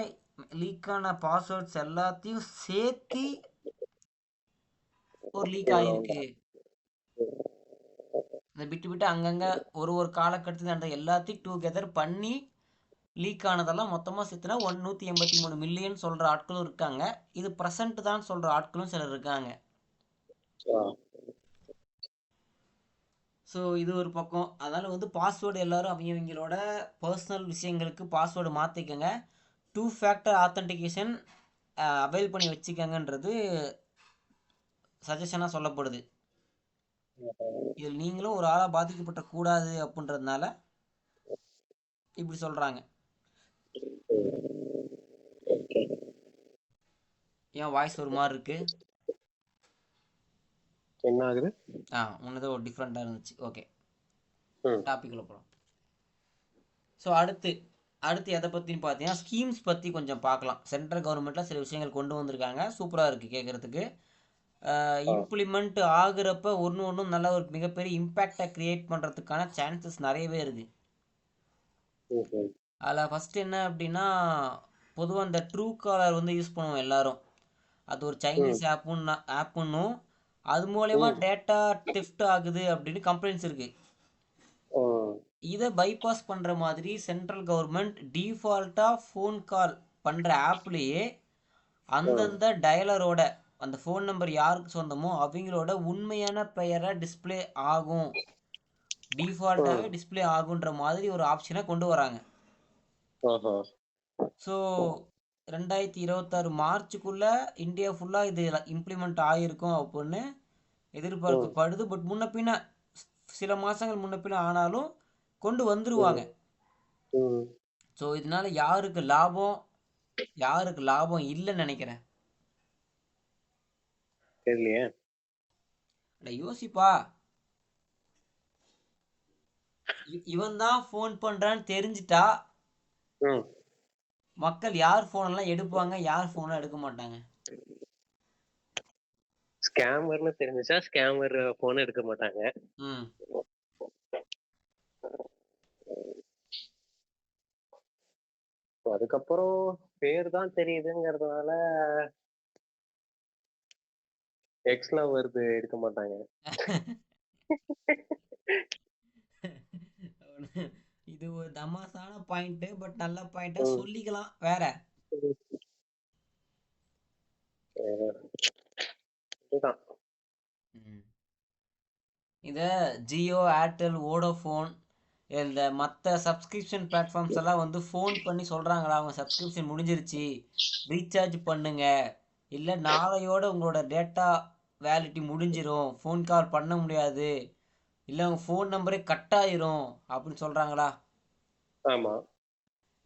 லீக்கான பாஸ்வேர்ட்ஸ் எல்லாத்தையும் சேர்த்து ஒரு லீக் எவ்வளவுங்க? ஆகிருக்கு. இந்த விட்டு விட்டு அங்கங்கே ஒரு ஒரு காலகட்டத்தில் நடந்த எல்லாத்தையும் டுகெதர் பண்ணி லீக் ஆனதெல்லாம் மொத்தமாக சேர்த்துனா 183 மில்லியன் சொல்கிற ஆட்களும் இருக்காங்க. இது ப்ரெசன்ட் தான் சொல்கிற ஆட்களும் சிலர் இருக்காங்க. ஆ. ஸோ இது ஒரு பக்கம். அதனால் வந்து பாஸ்வேர்டு எல்லாரும் அவங்களோட பர்சனல் விஷயங்களுக்கு பாஸ்வேர்டு மாற்றிக்கங்க. 2 ஃபேக்டர் ஆத்தென்டிகேஷன் அவைல் பண்ணி வச்சுக்கங்கன்றது சஜஷனாக சொல்லப்படுது. இதில் நீங்களும் ஒரு ஆளாக பாதிக்கப்பட்ட கூடாது அப்படின்றதுனால இப்படி சொல்கிறாங்க. ஏன் வாய்ஸ் ஒரு மாதிரி இருக்கு? என்ன ஆகுது? முன்னதே ஒரு டிஃப்ரெண்ட்டாக இருந்துச்சு. ஓகே, ம், டாபிக்ல போகலாம். ஸோ அடுத்து அடுத்து எதை பற்றின்னு பார்த்தீங்கன்னா, ஸ்கீம்ஸ் பற்றி கொஞ்சம் பார்க்கலாம். சென்ட்ரல் கவர்மெண்ட்டில் சில விஷயங்கள் கொண்டு வந்திருக்காங்க, சூப்பராக இருக்குது கேட்குறதுக்கு. ஆ, இம்ப்ளிமெண்ட் ஆகுறப்ப ஒன்று ஒன்றும் நல்ல ஒரு மிகப்பெரிய இம்பேக்டை க்ரியேட் பண்ணுறதுக்கான சான்சஸ் நிறையவே இருக்குது. ம், அதில் ஃபஸ்ட்டு என்ன அப்படின்னா, பொதுவாக இந்த ட்ரூ காலர் வந்து யூஸ் பண்ணுவோம் எல்லாரும். அது ஒரு ம், சைனீஸ் ஆப்புன்னும் அது மூலயமா ம், டேட்டா டெஃப்ட் ஆகுது அப்படின்னு கம்ப்ளைண்ட்ஸ் இருக்குது. ம், இதை பைபாஸ் பண்ணுற மாதிரி சென்ட்ரல் கவர்மெண்ட் டிஃபால்ட்டாக ஃபோன் கால் பண்ணுற ஆப்லேயே ம், அந்தந்த டயலரோட அந்த ஃபோன் நம்பர் யாருக்கு சொந்தமோ அவங்களோட உண்மையான பெயரை டிஸ்பிளே ஆகும், டிஃபால்ட்டாகவே ம். டிஸ்பிளே ஆகுன்ற மாதிரி ஒரு ஆப்ஷனை கொண்டு வராங்க. ஆஹா. ஸோ 2026 மார்ச்சுக்குள்ளே இந்தியா ஃபுல்லாக இது இம்ப்ளிமெண்ட் ஆகிருக்கும் அப்படின்னு ம், எதிர்பார்க்கப்படுது. பட் முன்ன பின்ன சில மாதங்கள் முன்ன பின்ன ஆனாலும் கொண்டு வந்துருவாங்க. ம், ம். ஸோ இதனால யாருக்கு லாபம் யாருக்கு லாபம் இல்லைன்னு நினைக்கிறேன். தெரியலையே. அட யோசிப்பா, இவன் தான் ஃபோன் பண்ணுறான்னு தெரிஞ்சிட்டா ம். மக்கள் யார் ஃபோனெல்லாம் எடுப்பாங்க, யார் ஃபோனெல்லாம் எடுக்க மாட்டாங்க? ஸ்கேமர்னு தெரிஞ்சுச்சா ஸ்கேமர் போன் எடுக்க மாட்டாங்க. ம் அதுக்கப்புறம் பேர் தான் தெரியுதுங்கிறதுனால எக்ஸ்லாம் வருது எடுக்க மாட்டாங்க. இது ஒரு தமாசான பாயிண்ட்டு, பட் நல்ல பாயிண்டா ம். சொல்லிக்கலாம். வேற இதுதான். ம். இதை ஜியோ, ஏர்டெல், வோடோஃபோன் இந்த மற்ற சப்ஸ்கிரிப்ஷன் பிளாட்ஃபார்ம்ஸ் எல்லாம் வந்து ஃபோன் பண்ணி சொல்கிறாங்களா, அவங்க சப்ஸ்கிரிப்ஷன் முடிஞ்சிருச்சு, ரீசார்ஜ் பண்ணுங்க, இல்லை நாளையோட உங்களோட டேட்டா வேலிட்டி முடிஞ்சிரும், ஃபோன் கால் பண்ண முடியாது, இல்லை உங்கள் ஃபோன் நம்பரே கட் ஆயிரும் அப்படின்னு சொல்கிறாங்களா? ஆமா.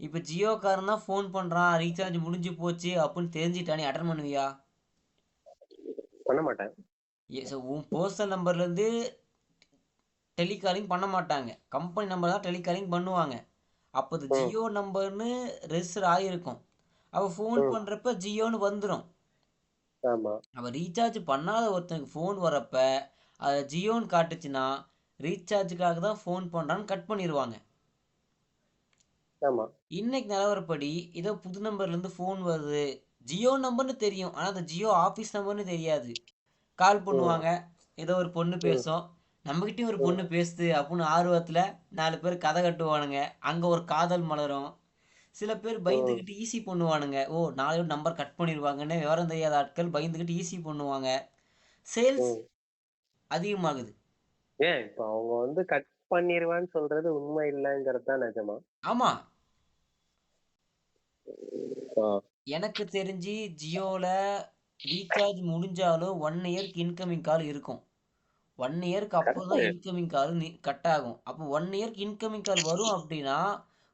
இப்போ ஜியோக்காரன் தான் ஃபோன் பண்ணுறான், ரீசார்ஜ் முடிஞ்சு போச்சு அப்படின்னு தெரிஞ்சிட்டா நீ அட்டன் பண்ணுவியா? பண்ண மாட்டேன். உன் பர்சனல் நம்பர்லேருந்து டெலிகாலிங் பண்ண மாட்டாங்க, கம்பெனி நம்பர் தான் டெலிகாலிங் பண்ணுவாங்க. அப்போ அது ம், ஜியோ நம்பர்னு ரெஜிஸ்டர் ஆகிருக்கும். அவள் ஃபோன் ம். பண்ணுறப்ப ஜியோன்னு வந்துடும். ஆமா. அவள் ரீசார்ஜ் பண்ணாத ஒருத்தனுக்கு ஃபோன் வரப்ப அதை ஜியோன்னு காட்டுச்சுன்னா ரீசார்ஜுக்காக தான் ஃபோன் பண்ணுறான்னு கட் பண்ணிடுவாங்க. ஆமா. இன்னைக்கு நிலவரப்படி ஏதோ புது நம்பர்லேருந்து ஃபோன் வருது. ஜியோ நம்பர்னு தெரியும். ஆனா அந்த ஜியோ ஆஃபீஸ் நம்பர்னு தெரியாது. கால் ம். பண்ணுவாங்க. ஏதோ ஒரு பொண்ணு ம். பேசும். நம்மகிட்டயும் ஒரு ம். பொண்ணு பேசுது அப்படின்னு ஆர்வத்துல 4 பேர் கதை கட்டுவானுங்க. அங்க ஒரு காதல் மலரும். சில பேர் ம். பயந்துகிட்டு ஈஸி பண்ணுவானுங்க. ஓ நாளையோட நம்பர் கட் பண்ணிடுவாங்கன்னு விவரம் தெரியாத ஆட்கள் பயந்துகிட்டு ஈஸி பண்ணுவாங்க. சேல்ஸ் ம். அதிகமாகுது. ஏன் இப்ப அவங்க வந்து கட் பண்ணிருவேன்னு சொல்றது உண்மை இல்லைங்கிறது தான் நிஜமா? ஆமா. ஆ. எனக்கு தெரிஞ்சு ஜியோல ரீசார்ஜ் முடிஞ்சாலும் 1 இயர்க்கு இன்கமிங் கால் இருக்கும். 1 இயர்க்கு அப்புறம் கரெக்ட். தான் இன்கமிங் கால் கட் ஆகும். அப்போ 1 இயர்க்கு இன்கமிங் கால் வரும் அப்படின்னா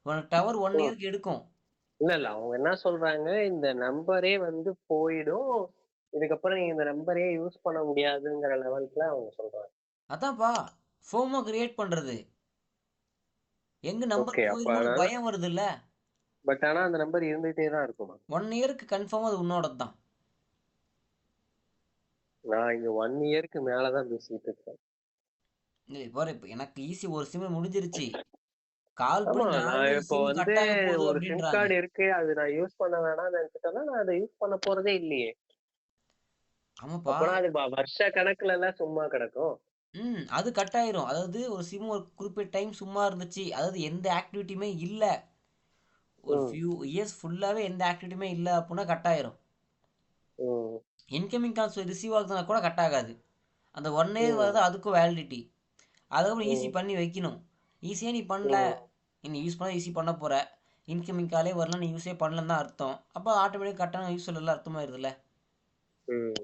உனக்கு டவர் 1 ம். இயர்க்கு எடுக்கும். இல்ல, இல்ல. அவங்க என்ன சொல்றாங்க, இந்த நம்பரே வந்து போயிடும். இதுக்கப்புறம் நீங்க இந்த நம்பரே யூஸ் பண்ண முடியாதுங்கிற லெவல்ல அவங்க சொல்றாங்க. அதான்ப்பா ஃபோமோ கிரியேட் பண்றது. எங்க நம்பர் ஓகே. அப்ப போயிருமோன்னு அதனால பயம் வருதுல்ல. ஆனா அந்த நம்பர் இருந்துட்டே தான் இருக்குமா? 1 இயர்க்கு கன்ஃபார்மா அது உன்னோடது தான். நான் இங்க 1 இயர்க்கு மேல தான் பேசிட்டு இருக்கேன். பாரு இப்ப எனக்கு ஈஸி ஒரு சிம் முடிஞ்சிருச்சு. கால் ஆமா. பண்ணி நான் நாளைக்கு இப்போ சிம் வந்து கட் ஆக போகுது ஒரு சிம் அப்படின்றாங்க. கார்டு இருக்கு. அது நான் யூஸ் பண்ண வேணாம்னு நெனச்சுட்டேன்னா, நான் அத யூஸ் பண்ண போறதே இல்லையே! ஆமாப்பா. அப்பனா அது வருஷ கணக்குலலாம் சும்மா கிடக்கும். அது கட் ஆயிரும். அதாவது ஒரு சிம் ஒரு குறிப்பிட்ட டைம் சும்மா இருந்துச்சு. அதாவது எந்த ஆக்டிவிட்டியுமே இல்ல. ஒரு ம். ஃபியூ இயர்ஸ் ஃபுல்லாவே எந்த ஆக்டிவிட்டியுமே இல்ல அப்புட்னா கட் ஆயிரும். ம். இன்கமிங் கால்ஸ் ரிசீவ் ஆகுதுனா கூட கட் ஆகாது. அந்த 1 இயர் ம். வருது அதுக்கும் வேலிடிட்டி. அதுக்கப்புறம் ஈஸி ம். பண்ணி வைக்கணும். ஈஸியா நீ பண்ணல. ம். நீ யூஸ் பண்ணா ஈஸி பண்ண போற. இன்கமிங் காலே வரல நீ யூஸே பண்ணலன்னு தான் அர்த்தம். அப்போ ஆட்டோமேட்டிக்கா கட்டான யூஸ் இல்லல அர்த்தமாயிருதுல்ல. ம்.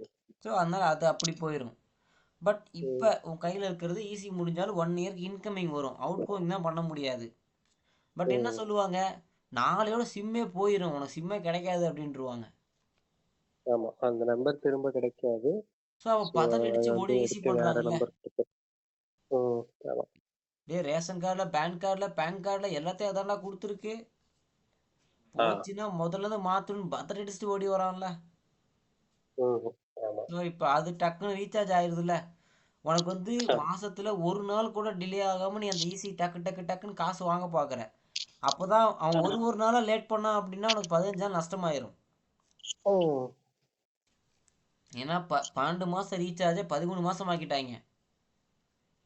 ஸோ அதனால அது அப்படி போயிரும். பட் ம். இப்ப உன் கையில இருக்கிறது ஈஸி முடிஞ்சாலும் 1 இயர்க்கு இன்கமிங் வரும். அவுட் கோயிங் தான் பண்ண முடியாது. பட் என்ன ம். சொல்லுவாங்க? நாளையோட சிம்மே போயிரும். உனக்கு சிம்மே கிடைக்காது அப்படின்ருவாங்க. ஆமா. அந்த நம்பர் திரும்ப கிடைக்காது. ஸோ அவன் ஸோ அத பதறியடிச்சு வந்து ஓடி ஈஸி எடுத்து வேற பண்றாங்கல்ல. நம்பர் குடுத்து. ம். ஆமா. டேய் ரேஷன் கார்டுல, பேன் கார்டுல எல்லாத்தையும் அதான்டா குடுத்துருக்கு. ஆ. போச்சுன்னா முதல்ல இருந்து மாத்தணும்னு பதறடிச்சுட்டு ஓடி வரான்ல. ம். ஆமா. ஸோ இப்போ அது டக்குன்னு ரீசார்ஜ் ஆயிருதுல்ல. உனக்கு வந்து மாசத்துல ஒரு நாள் கூட டிலே ஆகாம நீ அந்த ஈஸி டக்கு டக்கு டக்குன்னு காசு வாங்க பாக்குற. அப்பதான் அவன் ஒரு நாளா லேட் பண்ணான் அப்படின்னா உனக்கு 15 நாள் நஷ்டமாயிரும். ம். ஏன்னா 12 மாசம் ரீசார்ஜை 13 மாசம் ஆக்கிட்டாங்க.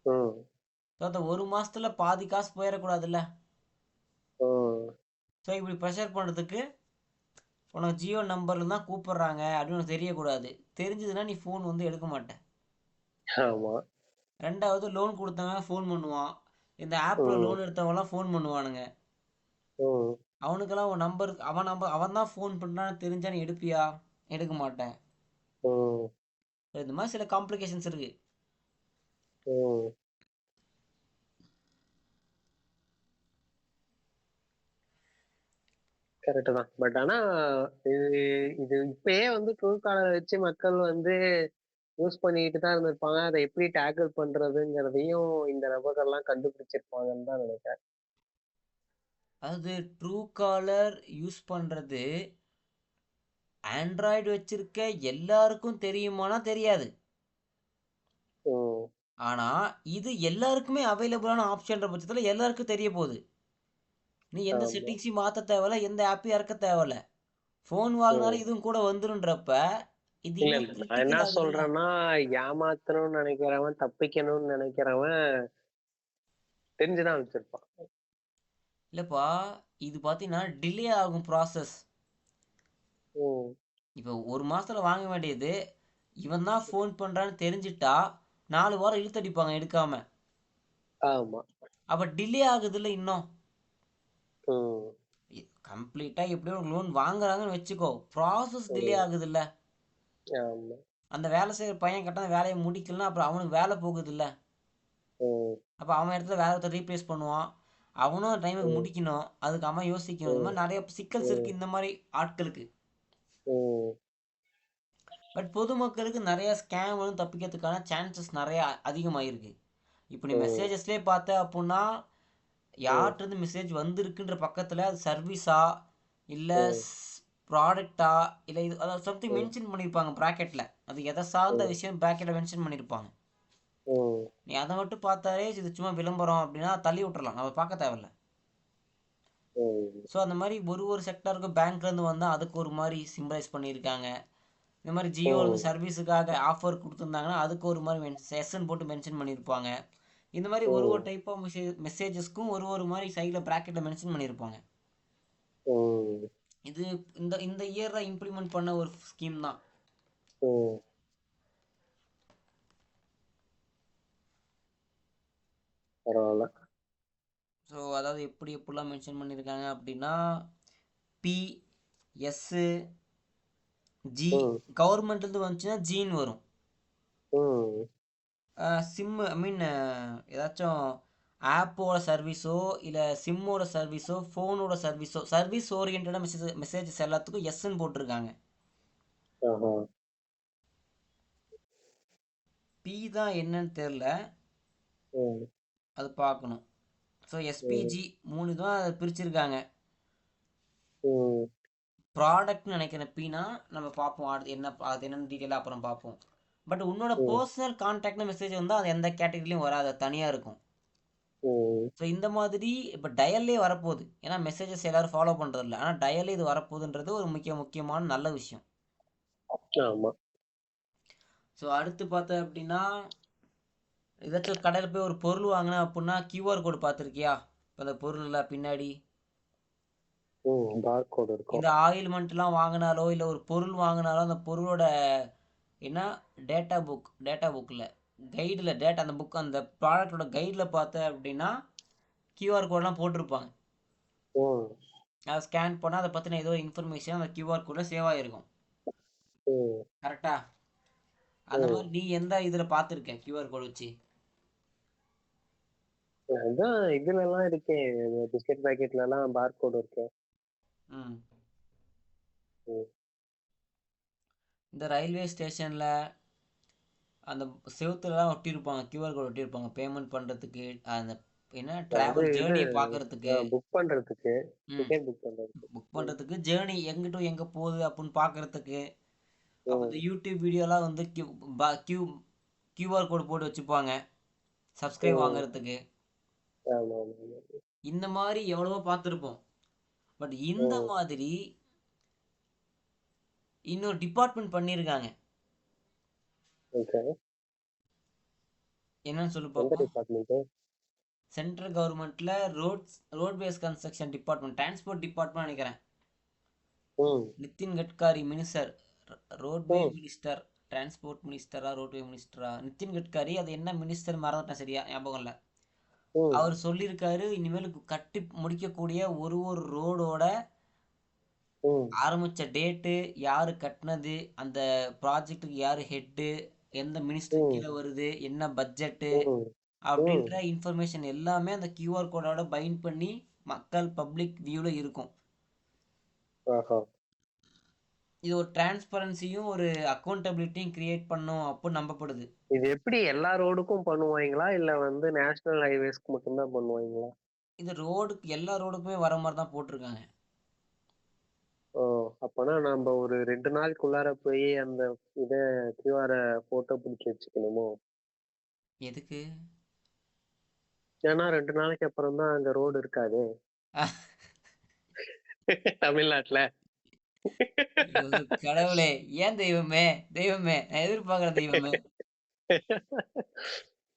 ம். ஸோ அந்த ஒரு மாசத்துல பாதி காசு போயிடக்கூடாதுல்ல. ம். ஸோ இப்படி ப்ரெஷர் பண்ணுறதுக்கு உனக்கு ஜியோ நம்பர்ல தான் கூப்பிடுறாங்க அப்படின்னு உனக்கு தெரியக்கூடாது. தெரிஞ்சதுன்னா நீ ஃபோன் வந்து எடுக்க மாட்ட. ஆமா. ரெண்டாவது லோன் கொடுத்தவன் ஃபோன் பண்ணுவான். இந்த ஆப்பில் ம். லோன் எடுத்தவங்கலாம் ஃபோன் பண்ணுவானுங்க. ம். அவனுக்கெல்லாம் உன் நம்பர் அவன் தான் ஃபோன் பண்ணுறான்னு தெரிஞ்சா நீ எடுப்பியா? எடுக்க மாட்டேன். ம். இந்த மாதிரி சில காம்ப்ளிகேஷன்ஸ் இருக்கு. ம். கரெக்ட்டு தான். ஆனா இது இது இப்பயே வந்து ட்ரூ காலர வச்சு மக்கள் வந்து யூஸ் பண்ணிட்டு தான் இருந்திருப்பாங்க. அத எப்படி டேக்கிள் பண்றதுங்கிறதையும் இந்த நபர்கள்லாம் கண்டுபிடிச்சிருப்பாங்கன்னு தான் நினைக்கிறேன். அதாவது ட்ரூ காலர் யூஸ் பண்ணுறது ஆண்ட்ராய்டு வச்சிருக்க எல்லாருக்கும் தெரியுமானா தெரியாது. ம். ஆனா இது எல்லாருக்குமே அவைலபிளான ஆப்ஷன்ற பட்சத்துல எல்லாருக்கும் தெரிய போகுது. நீ எந்த ஆமா. செட்டிங்ஸையும் மாத்த தேவையில்ல, எந்த ஆப்பையும் இறக்க தேவையில்ல. ஃபோன் வாங்குனாலே ம். இதுவும் கூட வந்துருன்றப்ப இது இல்ல, இன்னும் இல்ல. நான் என்ன கிரிட்டிக்கல் ஆகுதுல்ல. சொல்றேன்னா, ஏமாத்தணும்னு நெனைக்கிறவன், தப்பிக்கணும்னு நெனைக்கிறவன் தெரிஞ்சு தான் வச்சிருப்பான். இல்லப்பா, இது பார்த்தீங்கன்னா டிலே ஆகும் ப்ராசஸ். ம். இப்போ 1 மாசத்துல வாங்க வேண்டியது, இவன் தான் ஃபோன் பண்றான்னு தெரிஞ்சுட்டா 4 வாரம் இழுத்தடிப்பாங்க எடுக்காம. ஆமா. அப்ப டிலே ஆகுதுல்ல இன்னும். ம். கம்ப்ளீட்டா எப்படியோ லோன் வாங்குறாங்கன்னு வச்சுக்கோ. ப்ராசஸ் டிலே ம். ஆகுதுல்ல. ஆமா. அந்த வேலை செய்ற பையன் கரெக்டான வேலைய முடிக்கலன்னா, அப்புறம் அவனுக்கு வேலை போகுதுல்ல. ம். அப்ப அவன் இடத்துல வேற ஒருத்தர் ரீப்ளேஸ் பண்ணுவான். அவனும் டைமுக்கு ம். முடிக்கணும். அதுக்கு அவன் யோசிக்கணும். இந்த ம். மாரி நெறைய சிக்கல்ஸ் ம். இருக்கு இந்த மாரி ஆட்களுக்கு. ம். பட் பொதுமக்களுக்கு நெறைய ஸ்கேம்களும் தப்பிக்கிறதுக்கான சான்சஸ் நெறைய அதிகமாயிருக்கு. இப்போ நீ ம். மெசேஜஸ்லயே பார்த்த அப்புட்ன்னா, ம். யார்ட்டருந்து மெசேஜ் வந்திருக்குன்ற பக்கத்துல அது சர்வீஸா, இல்ல ம். ப்ராடக்ட்டா, இல்ல இது அதாவது சம்திங் ம். மென்ஷன் பண்ணியிருப்பாங்க பிராக்கெட்ல. அது எத சார்ந்த ம். விஷயம் பிராக்கெட்ல மென்ஷன் பண்ணியிருப்பாங்க. ம். நீ அத மட்டும் பார்த்தாலே இது சும்மா விளம்பரம் அப்டின்னா தள்ளி விட்டுறலாம். நம்ம பார்க்க தேவையில்ல. ம். ஸோ அந்த மாதிரி ஒரு ஒரு செக்டாருக்கும் பேங்க்லேருந்து வந்தால் அதுக்கு ஒரு மாதிரி சிம்பலைஸ் பண்ணியிருக்காங்க. இந்த மாதிரி ஜியோ வந்து ம். சர்வீஸுக்காக ஆஃபர் கொடுத்துருந்தாங்கன்னா அதுக்கு ஒரு மாதிரி செஷன் போட்டு மென்ஷன் பண்ணியிருப்பாங்க. இந்த மாதிரி ஒரு ஒரு ம். டைப் ஆஃப் மெசேஜஸ்க்கும் ஒரு ஒரு மாதிரி சைடில் ப்ராக்கெட்டில் மென்ஷன் பண்ணியிருப்பாங்க. ம். இது இந்த இந்த இயரில் இம்ப்ளிமெண்ட் பண்ண ஒரு ஸ்கீம் தான். ம். பரவால்ல. ஸோ அதாவது எப்படி எப்படிலாம் மென்ஷன் பண்ணியிருக்காங்க அப்படின்னா பி எஸ்ஸு ஜி ம். கவர்மெண்ட்லேருந்து வந்துச்சுன்னா ஜின்னு வரும். ம். சிம்மு ஐ மீன் ஏதாச்சும் ஆப்போட சர்வீஸோ இல்லை சிம்மோட சர்வீஸோ ஃபோனோட சர்வீஸோ சர்வீஸ் ஓரியன்டான மெசேஜஸ் எல்லாத்துக்கும் எஸ்ன்னு போட்டிருக்காங்க. ஆஹா. பி தான் என்னன்னு தெரில, ம். அது பார்க்கணும். ஸோ ம். எஸ்பிஜி 3 தான் அதை பிரிச்சிருக்காங்க. ம். ப்ராடக்ட்னு நினைக்கிறேன் பீனா. நம்ம பார்ப்போம் அடுத்து என்ன அது என்னென்னு டீட்டெயிலாக அப்புறம் பார்ப்போம். பட் உன்னோட ம். பர்சனல் கான்டாக்ட்னு மெசேஜ் வந்தால் அது எந்த கேட்டகரிலையும் வராது, அது தனியாக இருக்கும். ம். ஸோ இந்த மாதிரி இப்போ டயல்லே வரப்போகுது. ஏன்னா மெசேஜஸ் எல்லாரும் ஃபாலோ பண்ணுறதில்ல, ஆனால் டயல்லே இது வரப்போகுதுன்றது ஒரு முக்கியமான நல்ல விஷயம். ஆமா. ஸோ அடுத்து பார்த்தேன் அப்படின்னா ஏதாச்சும் கடையில் போய் ஒரு பொருள் வாங்கினேன் அப்படின்னா கியூஆர் கோடு பார்த்துருக்கியா? இப்போ அந்த பொருளில் பின்னாடி பார்கோடு இருக்கும். இந்த ஆயில்மெண்ட்லாம் வாங்கினாலோ இல்லை ஒரு பொருள் வாங்கினாலோ அந்த பொருளோட என்ன டேட்டா புக்கில் கைடில் டேட்டா அந்த புக் அந்த ப்ராடக்டோட கைடில் பார்த்த அப்படின்னா கியூஆர் கோடெலாம் போட்டிருப்பாங்க. ம். அதை ஸ்கேன் பண்ணால் அதை பற்றின ஏதோ இன்ஃபர்மேஷன் அந்த கியூஆர் கோடில் சேவ் ஆகிருக்கும். ம். கரெக்டா? அந்த ம். மாதிரி நீ எந்த இதில் பார்த்துருக்க கியூஆர் கோடு வச்சு? அதான் இதுலலாம் இருக்கே, பிஸ்கட் பாக்கெட்லலாம் பார்கோடு இருக்கு. ம் ம். இந்த ரயில்வே ஸ்டேஷனில் அந்த செவுத்துலலாம் ஒட்டியிருப்பாங்க, கியூஆர் கோடு ஒட்டியிருப்பாங்க பேமெண்ட் பண்ணுறதுக்கு, அந்த என்ன அது ட்ராவல் இது ஜேர்னியை பார்க்குறதுக்கு. புக் பண்றதுக்கு, ம் டிக்கெட் புக் பண்றதுக்கு. புக் பண்ணுறதுக்கு ஜேர்னி எங்கிட்டும் எங்கே போகுது அப்படின்னு பார்க்குறதுக்கு. அப்போ ம். இந்த யூடியூப் வீடியோலாம் வந்து கியூஆர் கோடு போட்டு வச்சுப்பாங்க சப்ஸ்கிரைப் ம். வாங்குறதுக்கு. ஆமா, ஆமா, ஆமா. இந்த மாதிரி எவ்வளவோ பார்த்துருப்போம். பட் இந்த ம். மாதிரி இன்னொரு டிபார்ட்மெண்ட் பண்ணியிருக்காங்க. ஓகே. என்னன்னு சொல்லி எந்த பார்ப்போம். டிபார்ட்மெண்ட்? சென்ட்ரல் கவர்மெண்ட்டில் roadways construction department, transport department நினைக்கிறேன். ம். நிதின் கட்காரி மினிஸ்டர், ரோட்வே ம். மினிஸ்டர், டிரான்ஸ்போர்ட் மினிஸ்டரா ரோட்வே மினிஸ்டரா, நிதின் கட்காரி. அது என்ன மினிஸ்டர் மறந்துட்டேன், சரியா ஞாபகம் இல்லை. ம். அவர் சொல்லியிருக்காரு இனிமேல் கட்டி முடிக்கக்கூடிய ஒரு ஒரு ரோடோட ம். ஆரம்பித்த டேட்டு, யார் கட்டினது, அந்த ப்ராஜெக்ட்டுக்கு யார் ஹெட்டு, எந்த மினிஸ்டர் ம். கீழே வருது, என்ன பட்ஜெட்டு ம். ம். அப்படின்ற இன்ஃபர்மேஷன் எல்லாமே அந்த கியூஆர் கோடோட பைண்ட் பண்ணி மக்கள் பப்ளிக் வியூவில் இருக்கும். ஆஹா. இது ஒரு டிரான்ஸ்பரன்சியும் ஒரு அக்கௌண்டபிலிட்டியும் கிரியேட் பண்ணும் அப்படின்னு நம்பப்படுது. இது எப்படி எல்லா ரோடுக்கும் பண்ணுவாங்களா, இல்ல வந்து நேஷனல் ஹைவேஸ்க்கு மட்டும்தான் பண்ணுவாங்களா? இது ரோடுக்கு எல்லா ரோடுக்குமே வர மாதிரி தான் போட்டிருக்காங்க. ஓ! அப்பனா நம்ப ஒரு 2 நாளுக்குள்ளார போய் அந்த இத கியூஆர போட்டோ புடிச்சு வச்சுக்கணுமோ? எதுக்கு? ஏன்னா 2 நாளைக்கு அப்புறம் தான் அங்க ரோடு இருக்காதே! தமிழ்நாட்டுல. ஐயோ கடவுளே! ஏன் தெய்வமே, தெய்வமே நான் எதிர்பார்க்குற தெய்வமே.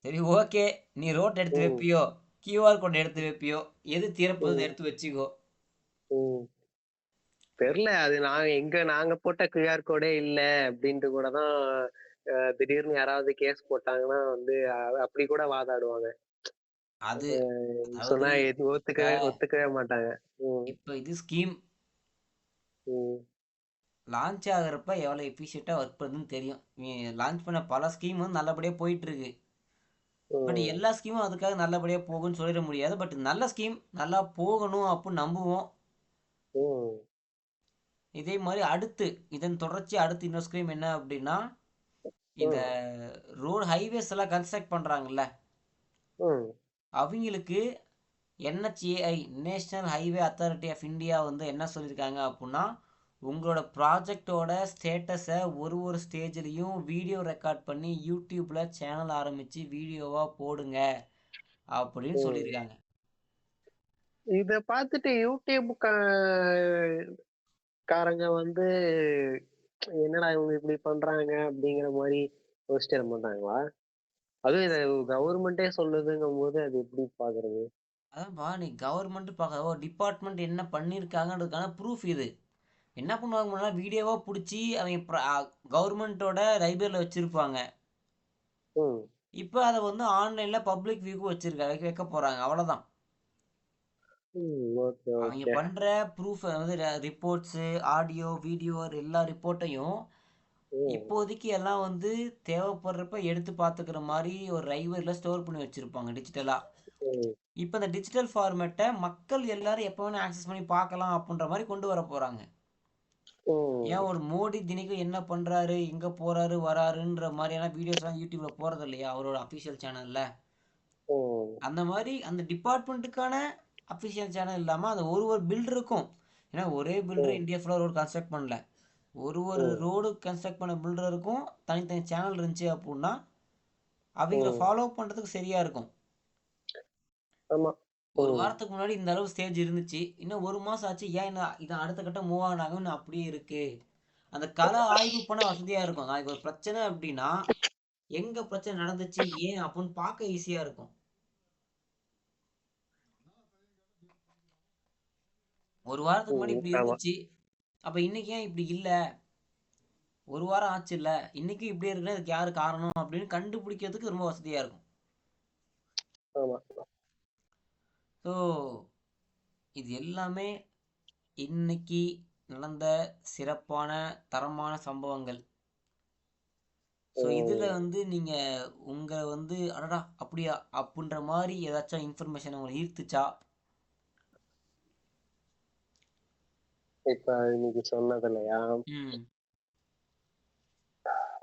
சரி ஓகே, நீ ரோட் எடுத்து ம். வைப்பியோ கியூஆர் கோட் எடுத்து வைப்பியோ, எது தீரப்போகுது ம். எடுத்து வச்சுக்கோ. ம். தெரியல. அது நாங்க போட்ட கியூஆர் கோடே இல்ல அப்டின்ட்டு கூட தான் திடீர்னு யாராவது கேஸ் போட்டாங்கன்னா வந்து அப்படி கூட வாதாடுவாங்க. அது அதாவது சொன்னா இப்ப ஒத்துக்கவே மாட்டாங்க. ம். இப்ப இது ஸ்கீம் ம். லான்ச் ஆகுறப்ப எவ்வளோ எஃபிஷியண்ட்டாக ஒர்க் பண்ணுதுன்னு தெரியும். நீ லான்ச் பண்ண பல ஸ்கீம் வந்து நல்லபடியாக போயிட்டு இருக்கு. பட் ம். எல்லா ஸ்கீமும் அதுக்காக நல்லபடியாக போகும்னு சொல்லிட முடியாது. பட் நல்ல ஸ்கீம் நல்லா போகணும் அப்படின்னு நம்புவோம். ம். இதே மாதிரி அடுத்து இதன் தொடர்ச்சி அடுத்து இன்னொரு ஸ்கீம் என்ன அப்படின்னா இந்த ம். ரோடு ஹைவேஸ் எல்லாம் கன்ஸ்ட்ரக்ட் பண்ணுறாங்கல்ல, ம். அவங்களுக்கு NHAI national highway authority of India வந்து என்ன சொல்லியிருக்காங்க அப்படின்னா உங்களோட ப்ராஜெக்டோட ஸ்டேட்டஸை ஒரு ஒரு ஸ்டேஜ்லேயும் வீடியோ ரெக்கார்ட் பண்ணி யூடியூப்பில் சேனல் ஆரம்பித்து வீடியோவாக போடுங்க அப்படின்னு ம். சொல்லியிருக்காங்க. இத பார்த்துட்டு யூடியூப் காரங்க வந்து என்னடா இவங்க இப்படி பண்றாங்க அப்படிங்கிற மாதிரி யோசிச்சிட மாட்டாங்களா? அதுவும் இத கவர்மெண்டே சொல்லுதுங்கும் போது அது எப்படி பாக்குறது? அதான்ப்பா நீ கவர்மெண்ட் பார்க்க ஒரு டிபார்ட்மெண்ட் என்ன பண்ணியிருக்காங்கன்றதுக்கான ப்ரூஃப் இது. என்ன பண்ணுவாங்க முன்னாடி வீடியோவா பிடிச்சி அவங்க கவர்மெண்ட்டோட லைப்ரரியில் வச்சுருப்பாங்க. ம். இப்போ அதை வந்து ஆன்லைனில் பப்ளிக் வியூக்கு வைக்க போகிறாங்க, அவ்வளோதான். ஓகே, அவங்க ஓகே. பண்ணுற ப்ரூஃப் வந்து ரிப்போர்ட்ஸு, ஆடியோ, வீடியோ எல்லா ரிப்போர்ட்டையும் ம். இப்போதைக்கு எல்லாம் வந்து தேவைப்படுறப்ப எடுத்து பார்த்துக்கிற மாதிரி ஒரு லைப்ரரியில் ஸ்டோர் பண்ணி வச்சுருப்பாங்க டிஜிட்டலாக. ம். இப்போ இந்த டிஜிட்டல் ஃபார்மேட்டை மக்கள் எல்லாரும் எப்போ வேணால் ஆக்சஸ் பண்ணி பார்க்கலாம் அப்படின்ற மாதிரி கொண்டு வர போகிறாங்க. ஏன் ம். ஒரு மோடி தினிக்கும் என்ன பண்ணுறாரு, எங்கே போகிறாரு வராருன்ற மாதிரியான வீடியோஸ்லாம் யூடியூப்பில் போகிறது இல்லையா அவரோட அஃபிஷியல் சேனலில். ம். அந்த மாதிரி அந்த டிபார்ட்மெண்ட்டுக்கான அஃபிஷியல் சேனல் இல்லாமல் அந்த ஒரு பில்டருக்கும், ஏன்னா ஒரே பில்டர் ம். இந்தியா ஃபுல்லாக ரோடு கன்ஸ்ட்ரக்ட் பண்ணல. ஒரு ம். ரோடு கன்ஸ்ட்ரக்ட் பண்ண பில்டருக்கும் தனித்தனி சேனல் இருந்துச்சு அப்படின்னா அவங்கள ம். ஃபாலோ பண்ணுறதுக்கு சரியாக இருக்கும். ஆமா. ஒரு ம். வாரத்துக்கு முன்னாடி இந்த அளவு ஸ்டேஜ் இருந்துச்சு, இன்னும் ஒரு மாதம் ஆச்சு, ஏன் இன்னும் இதை அடுத்த கட்டம் மூவ் ஆனாங்க இன்னும் அப்படியே இருக்கு. அந்த கள ஆய்வு பண்ண வசதியாக இருக்கும். நாளைக்கு ஒரு பிரச்சனை அப்படின்னா எங்கே பிரச்சனை நடந்துச்சு ஏன் அப்படின்னு பார்க்க ஈஸியாக இருக்கும். ஒரு வாரத்துக்கு முன்னாடி ம். இப்படி ஆமா. இருந்துச்சு, அப்போ இன்னைக்கு ஏன் இப்படி இல்லை, ஒரு வாரம் ஆச்சு இல்லை இன்னைக்கு இப்படி இருக்குன்னா இதுக்கு யார் காரணம் அப்படின்னு கண்டுபிடிக்கிறதுக்கு ரொம்ப வசதியாக இருக்கும். ஆமா. ஸோ இது எல்லாமே இன்னைக்கு நடந்த சிறப்பான தரமான சம்பவங்கள். ஸோ இதில் ம். வந்து நீங்கள் உங்களை வந்து அடடா அப்படியா அப்படின்ற மாதிரி ஏதாச்சும் இன்ஃபர்மேஷன் உங்களை ஈர்த்துச்சா? இப்ப இன்னைக்கு சொன்னதுலயா? ம்.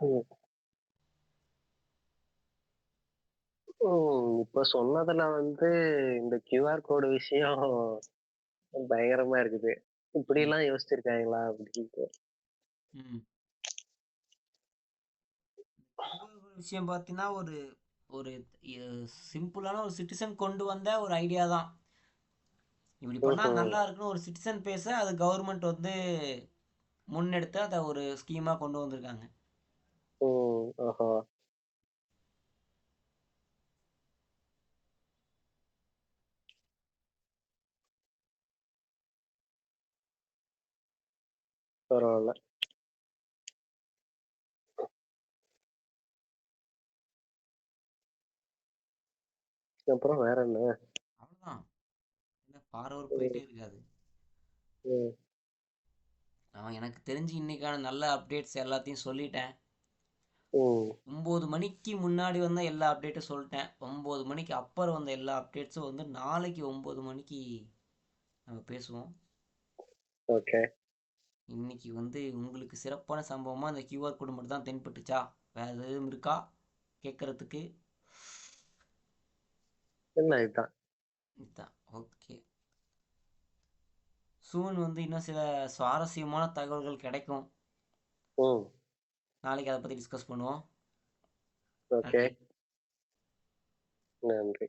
ம். இப்ப சொன்னதுல வந்து இந்த கியூஆர் கோடு விஷயம் பயங்கரமா இருக்குது. இப்படி ம். எல்லாம் யோசிச்சிருக்காங்களா அப்படின்ட்டு. ம். இன்னொரு விஷயம் பார்த்தீங்கன்னா ஒரு ஒரு சிம்பிளான ஒரு சிட்டிசன் கொண்டு வந்த ஒரு ஐடியா தான். இப்படி பண்ணால் ம்ஹும். நல்லா இருக்குன்னு ஒரு சிட்டிசன் பேச அது கவர்மெண்ட் வந்து முன்னெடுத்து அதை ஒரு ஸ்கீமாக கொண்டு வந்திருக்காங்க. ஓஹோ. பரவாயில்ல. அப்புறம் வேற என்ன? அவ்வளோதான். இல்லை ஃபார்வர்ட் ம். போயிட்டே இருக்காது. ம். நான் எனக்கு தெரிஞ்சு இன்னைக்கான நல்ல அப்டேட்ஸ் எல்லாத்தையும் சொல்லிட்டேன். ம். 9 மணிக்கு முன்னாடி வந்த எல்லா அப்டேட்டும் சொல்லிட்டேன். 9 மணிக்கு அப்புறம் வந்த எல்லா அப்டேட்ஸும் வந்து நாளைக்கு 9 மணிக்கு நம்ம பேசுவோம். ஓகே. இன்னைக்கு வந்து உங்களுக்கு சிறப்பான சம்பவமாக இந்த கியூஆர் கோடு மட்டும் தான் தென்பட்டுச்சா? வேறு எதுவும் இருக்கா கேட்குறதுக்கு? இல்ல இதுதான். இதுதான். ஓகே. சூன் வந்து இன்னும் சில சுவாரஸ்யமான தகவல்கள் கிடைக்கும். ம். நாளைக்கு அதை பற்றி டிஸ்கஸ் பண்ணுவோம். ஓகே. நன்றி. நன்றி.